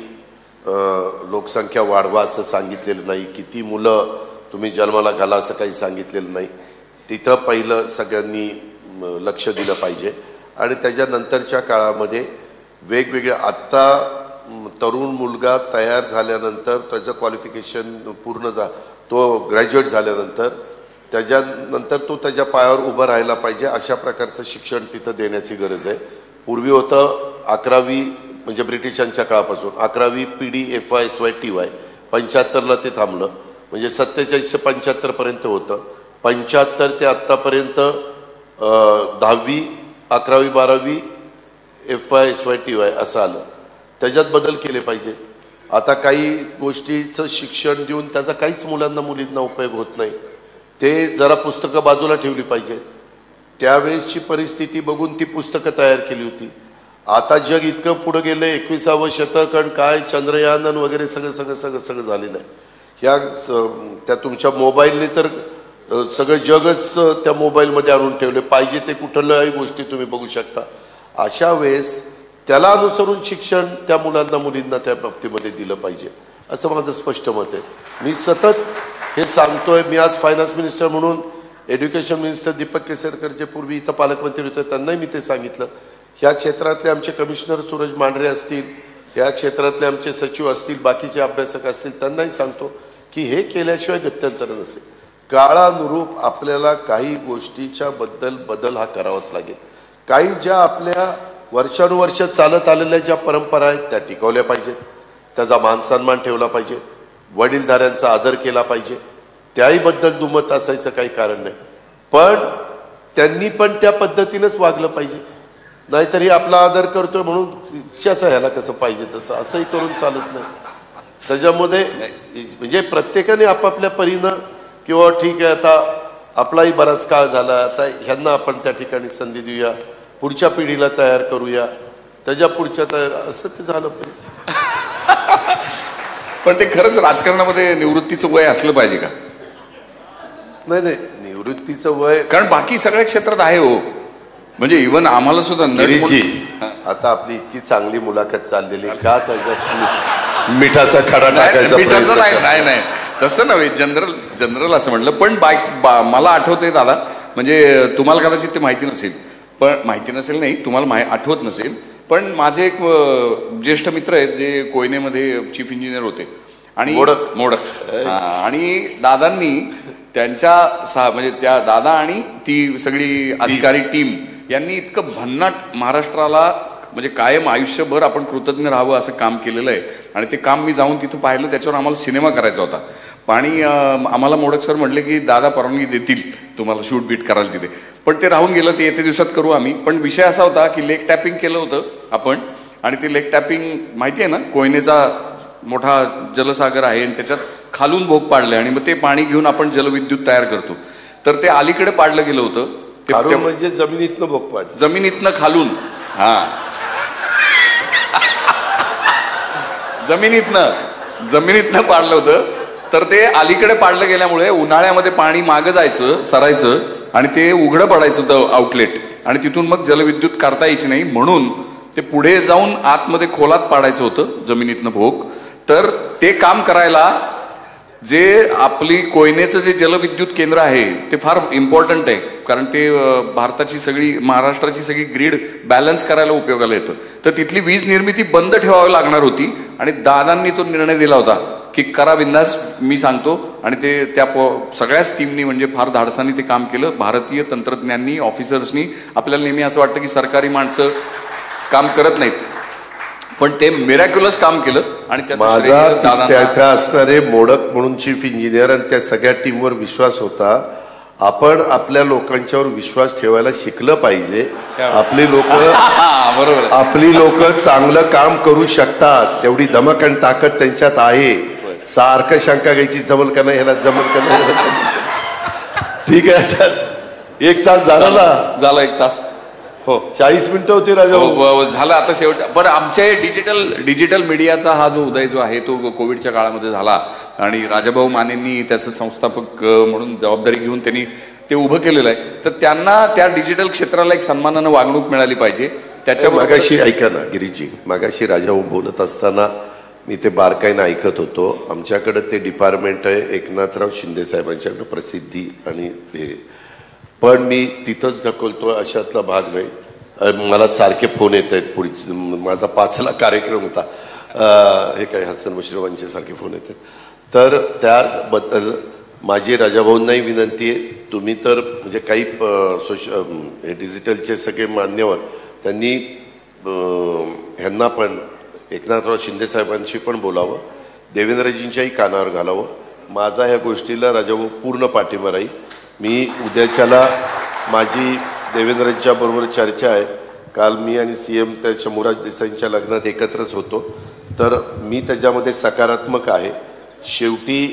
[SPEAKER 5] लोकसंख्या वाढवा असं सांगितलेलं नाही, किती मुलं तुम्ही जन्माला घाला असं काही सांगितलेलं नाही. तिथं पहिलं सगळ्यांनी लक्ष दिलं पाहिजे. आणि त्याच्यानंतरच्या काळामध्ये वेगवेगळ्या आत्ता तरुण मुलगा तयार झाल्यानंतर त्याचं क्वालिफिकेशन पूर्ण तो ग्रॅज्युएट झाल्यानंतर त्याच्यानंतर तो त्याच्या पायावर उभं राहायला पाहिजे, अशा प्रकारचं शिक्षण तिथं देण्याची गरज आहे. पूर्वी होतं 11वी म्हणजे ब्रिटिशांच्या काळापासून 11वी PD FY TY 75ला ते थांबलं, म्हणजे 47 ते 75 पर्यंत होतं. 75 ते आत्तापर्यंत 10वी 11वी 12वी FY SY TY असं आलं, त्याच्यात बदल केले पाहिजे. आता काही गोष्टीचं शिक्षण देऊन त्याचा काहीच मुलींना उपयोग होत नाही. ते जरा पुस्तकं बाजूला ठेवली पाहिजेत. त्यावेळेसची परिस्थिती बघून ती पुस्तकं तयार केली होती. आता जग इतकं पुढे गेलं, 21वे शतक आणि काय चंद्रयान वगैरे सगळं झालेलं आहे. त्या तुमच्या मोबाईलने तर सगळं जगच त्या मोबाईलमध्ये आणून ठेवले. पाहिजे ते कुठल्याही गोष्टी तुम्ही बघू शकता. अशा वेळेस त्याला अनुसरून शिक्षण त्या मुलींना त्या बाबतीमध्ये दिलं पाहिजे असं माझं स्पष्ट मत आहे. मी सतत हे सांगतोय. मी आज फायनान्स मिनिस्टर म्हणून एज्युकेशन मिनिस्टर दीपक केसरकर जे पूर्वी इथं पालकमंत्री होते त्यांनाही मी ते सांगितलं. ह्या क्षेत्रातले आमचे कमिशनर सूरज मांढरे असतील, ह्या क्षेत्रातले आमचे सचिव असतील, बाकीचे अभ्यासक असतील, त्यांनाही सांगतो की हे केल्याशिवाय गत्यंतर नसेल. काळानुरूप आपल्याला काही गोष्टीच्या बदल हा करावाच लागेल. काही ज्या आपल्या वर्षानुवर्ष चालत आलेल्या ज्या परंपरा आहेत त्या टिकवल्या पाहिजेत. त्याचा मान सन्मान ठेवला पाहिजे. वडीलधाऱ्यांचा आदर केला पाहिजे. त्याहीबद्दल दुमत असायचं काही कारण नाही. पण त्यांनी पण त्या पद्धतीनेच वागलं पाहिजे. नाहीतरी आपला आदर करतोय म्हणून इच्छाचा ह्याला कसं पाहिजे तसं असंही करून चालत नाही. त्याच्यामध्ये म्हणजे प्रत्येकाने आपापल्या परीनं किंवा ठीक आहे आता आपलाही बराच काळ झाला, आता ह्यांना आपण त्या ठिकाणी संधी देऊया, पुढच्या पिढीला तयार करूया, त्याच्या पुढच्या असं ते झालं पाहिजे.
[SPEAKER 4] पण ते खरंच राजकारणामध्ये निवृत्तीचं वय असलं पाहिजे का?
[SPEAKER 5] नाही, निवृत्तीचं वय
[SPEAKER 4] कारण बाकी सगळ्या क्षेत्रात आहे हो. म्हणजे इव्हन आम्हाला सुद्धा
[SPEAKER 5] आता आपली इतकी चांगली मुलाखत चाललेली का त्याच्यात मिठाचा खडा टाकायचा?
[SPEAKER 4] मिठाचा नाही तसं नव्हे, जनरल असं म्हटलं. पण मला आठवतंय दादा, म्हणजे तुम्हाला कदाचित ते माहिती नसेल नाही, तुम्हाला आठवत नसेल, पण माझे एक ज्येष्ठ मित्र आहेत जे कोयनेमध्ये चीफ इंजिनियर होते आणि मोडक आणि दादांनी त्यांच्या म्हणजे त्या दादा आणि ती सगळी अधिकारी टीम यांनी इतकं भन्नाट महाराष्ट्राला म्हणजे कायम आयुष्यभर आपण कृतज्ञ राहावं असं काम केलेलं आहे. आणि ते काम मी जाऊन तिथं पाहिलं. त्याच्यावर आम्हाला सिनेमा करायचा होता. आणि आम्हाला मोडक सर म्हटले की दादा परवानगी देतील तुम्हाला शूट बीट करायला तिथे. पण ते राहून गेलं. ते येत्या दिवसात करू आम्ही. पण विषय असा होता की लेक टॅपिंग केलं होतं आपण. आणि ते लेक टॅपिंग माहिती आहे ना, कोयनेचा मोठा जलसागर आहे आणि त्याच्यात खालून भोग पाडले आणि मग ते पाणी घेऊन आपण जलविद्युत तयार करतो. तर ते अलीकडे पाडलं गेलं होतं.
[SPEAKER 5] म्हणजे जमिनीतनं भोग पाड,
[SPEAKER 4] जमिनीतनं खालून, जमिनीतनं पाडलं होतं. तर ते अलीकडे पाडलं गेल्यामुळे उन्हाळ्यामध्ये पाणी मागं जायचं, सरायचं आणि ते उघडं पडायचं होतं आउटलेट. आणि तिथून मग जलविद्युत करता यायची नाही म्हणून ते पुढे जाऊन आतमध्ये खोलात पाडायचं होतं जमिनीतनं भोग. तर ते काम करायला जे आपली कोयनेचं जे जलविद्युत केंद्र आहे ते फार इम्पॉर्टंट आहे. कारण ते भारताची सगळी महाराष्ट्राची सगळी ग्रीड बॅलन्स करायला उपयोगाला येतं. तर तिथली वीज निर्मिती बंद ठेवावी लागणार होती आणि दादांनी तो निर्णय दिला होता की करा बिंदास, मी सांगतो. आणि ते त्या सगळ्याच टीमनी म्हणजे फार धाडसानी ते काम केलं. भारतीय तंत्रज्ञांनी, ऑफिसर्सनी. आपल्याला नेहमी असं वाटतं की सरकारी माणसं काम करत नाहीत, पण ते मिरॅक्युलस काम केलं. आणि
[SPEAKER 5] माझा असणारे मोडक म्हणून चीफ इंजिनियर आणि त्या सगळ्या टीमवर विश्वास होता. आपण आपल्या लोकांच्यावर विश्वास ठेवायला शिकलं पाहिजे. आपली लोक चांगलं काम करू शकतात, तेवढी धमक आणि ताकद त्यांच्यात आहे. सारखं शंका घ्यायची जमल का नाही, ह्याला जमल का नाही. ठीक आहे, 1 तास झाला
[SPEAKER 4] 1 तास हो
[SPEAKER 5] 40 मिनिटं होती राजा.
[SPEAKER 4] झालं आता शेवट. बरं, आमच्या डिजिटल मीडियाचा हा जो उदय जो आहे तो कोविडच्या काळामध्ये झाला आणि राजाभाऊ मानेंनी त्याचं संस्थापक म्हणून जबाबदारी घेऊन त्यांनी ते उभं केलेलं आहे. तर त्यांना त्या डिजिटल क्षेत्राला एक सन्मानानं वागणूक मिळाली पाहिजे. त्याच्या
[SPEAKER 5] मागाशी ऐका ना गिरीजी, मागाशी राजाभाऊ बोलत असताना मी ते बारकाईनं ऐकत होतो. आमच्याकडे ते डिपार्टमेंट आहे एकनाथराव शिंदे साहेबांच्याकडे प्रसिद्धी आणि हे, पण मी तिथंच ढकलतो अशातला भाग नाही. मला सारखे फोन येत आहेत. पुढची माझा 5ला कार्यक्रम होता, हे काय हसन मुश्रीफांचे सारखे फोन येत आहेत. तर त्याबद्दल माझी राजाभाऊंनाही विनंती आहे, तुम्ही तर म्हणजे काही हे डिजिटलचे सगळे मान्यवर त्यांनी ह्यांना पण एकनाथराव शिंदे साहेबांशी पण बोलावं, देवेंद्रजींच्याही कानावर घालावं. माझा ह्या गोष्टीला राजाभाऊ पूर्ण पाठिंबा राहील. मी उद्याच्याला माझी देवेंद्रजींच्या बरोबर चर्चा आहे. काल मी आणि CM त्या शंभूराज देसाईंच्या लग्नात एकत्रच होतो, तर मी त्याच्यामध्ये सकारात्मक आहे. शेवटी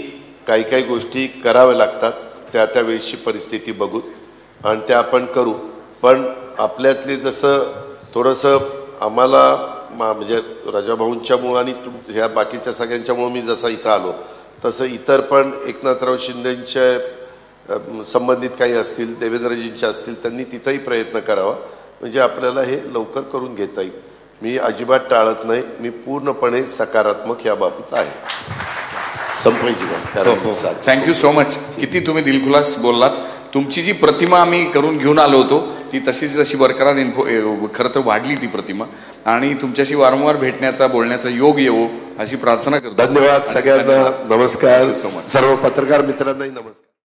[SPEAKER 5] काही काही गोष्टी कराव्या लागतात, त्या वेळेची परिस्थिती बघून, आणि त्या आपण करू. पण आपल्यातले जसं थोडंसं आम्हाला म्हणजे राजाभाऊंच्यामुळं आणि ह्या बाकीच्या सगळ्यांच्यामुळं मी जसा इथं आलो, तसं इतर पण एकनाथराव शिंदेंच्या संबंधित काही असतील, देवेंद्रजींच्या असतील, त्यांनी तिथंही प्रयत्न करावा, म्हणजे आपल्याला हे लवकर करून घेता येईल. मी अजिबात टाळत नाही, मी पूर्णपणे सकारात्मक या बाबतीत आहे. संपायची का?
[SPEAKER 4] Thank you so much. किती तुम्ही दिलखुलास बोललात. तुमची जी प्रतिमा आम्ही करून घेऊन आलो होतो ती तशीच तशी बरकरार खरं तर वाढली ती प्रतिमा, आणि तुमच्याशी वारंवार भेटण्याचा बोलण्याचा योग येवो अशी प्रार्थना करतो.
[SPEAKER 5] धन्यवाद सगळ्यांना. नमस्कार. सर्व पत्रकार मित्रांनाही नमस्कार.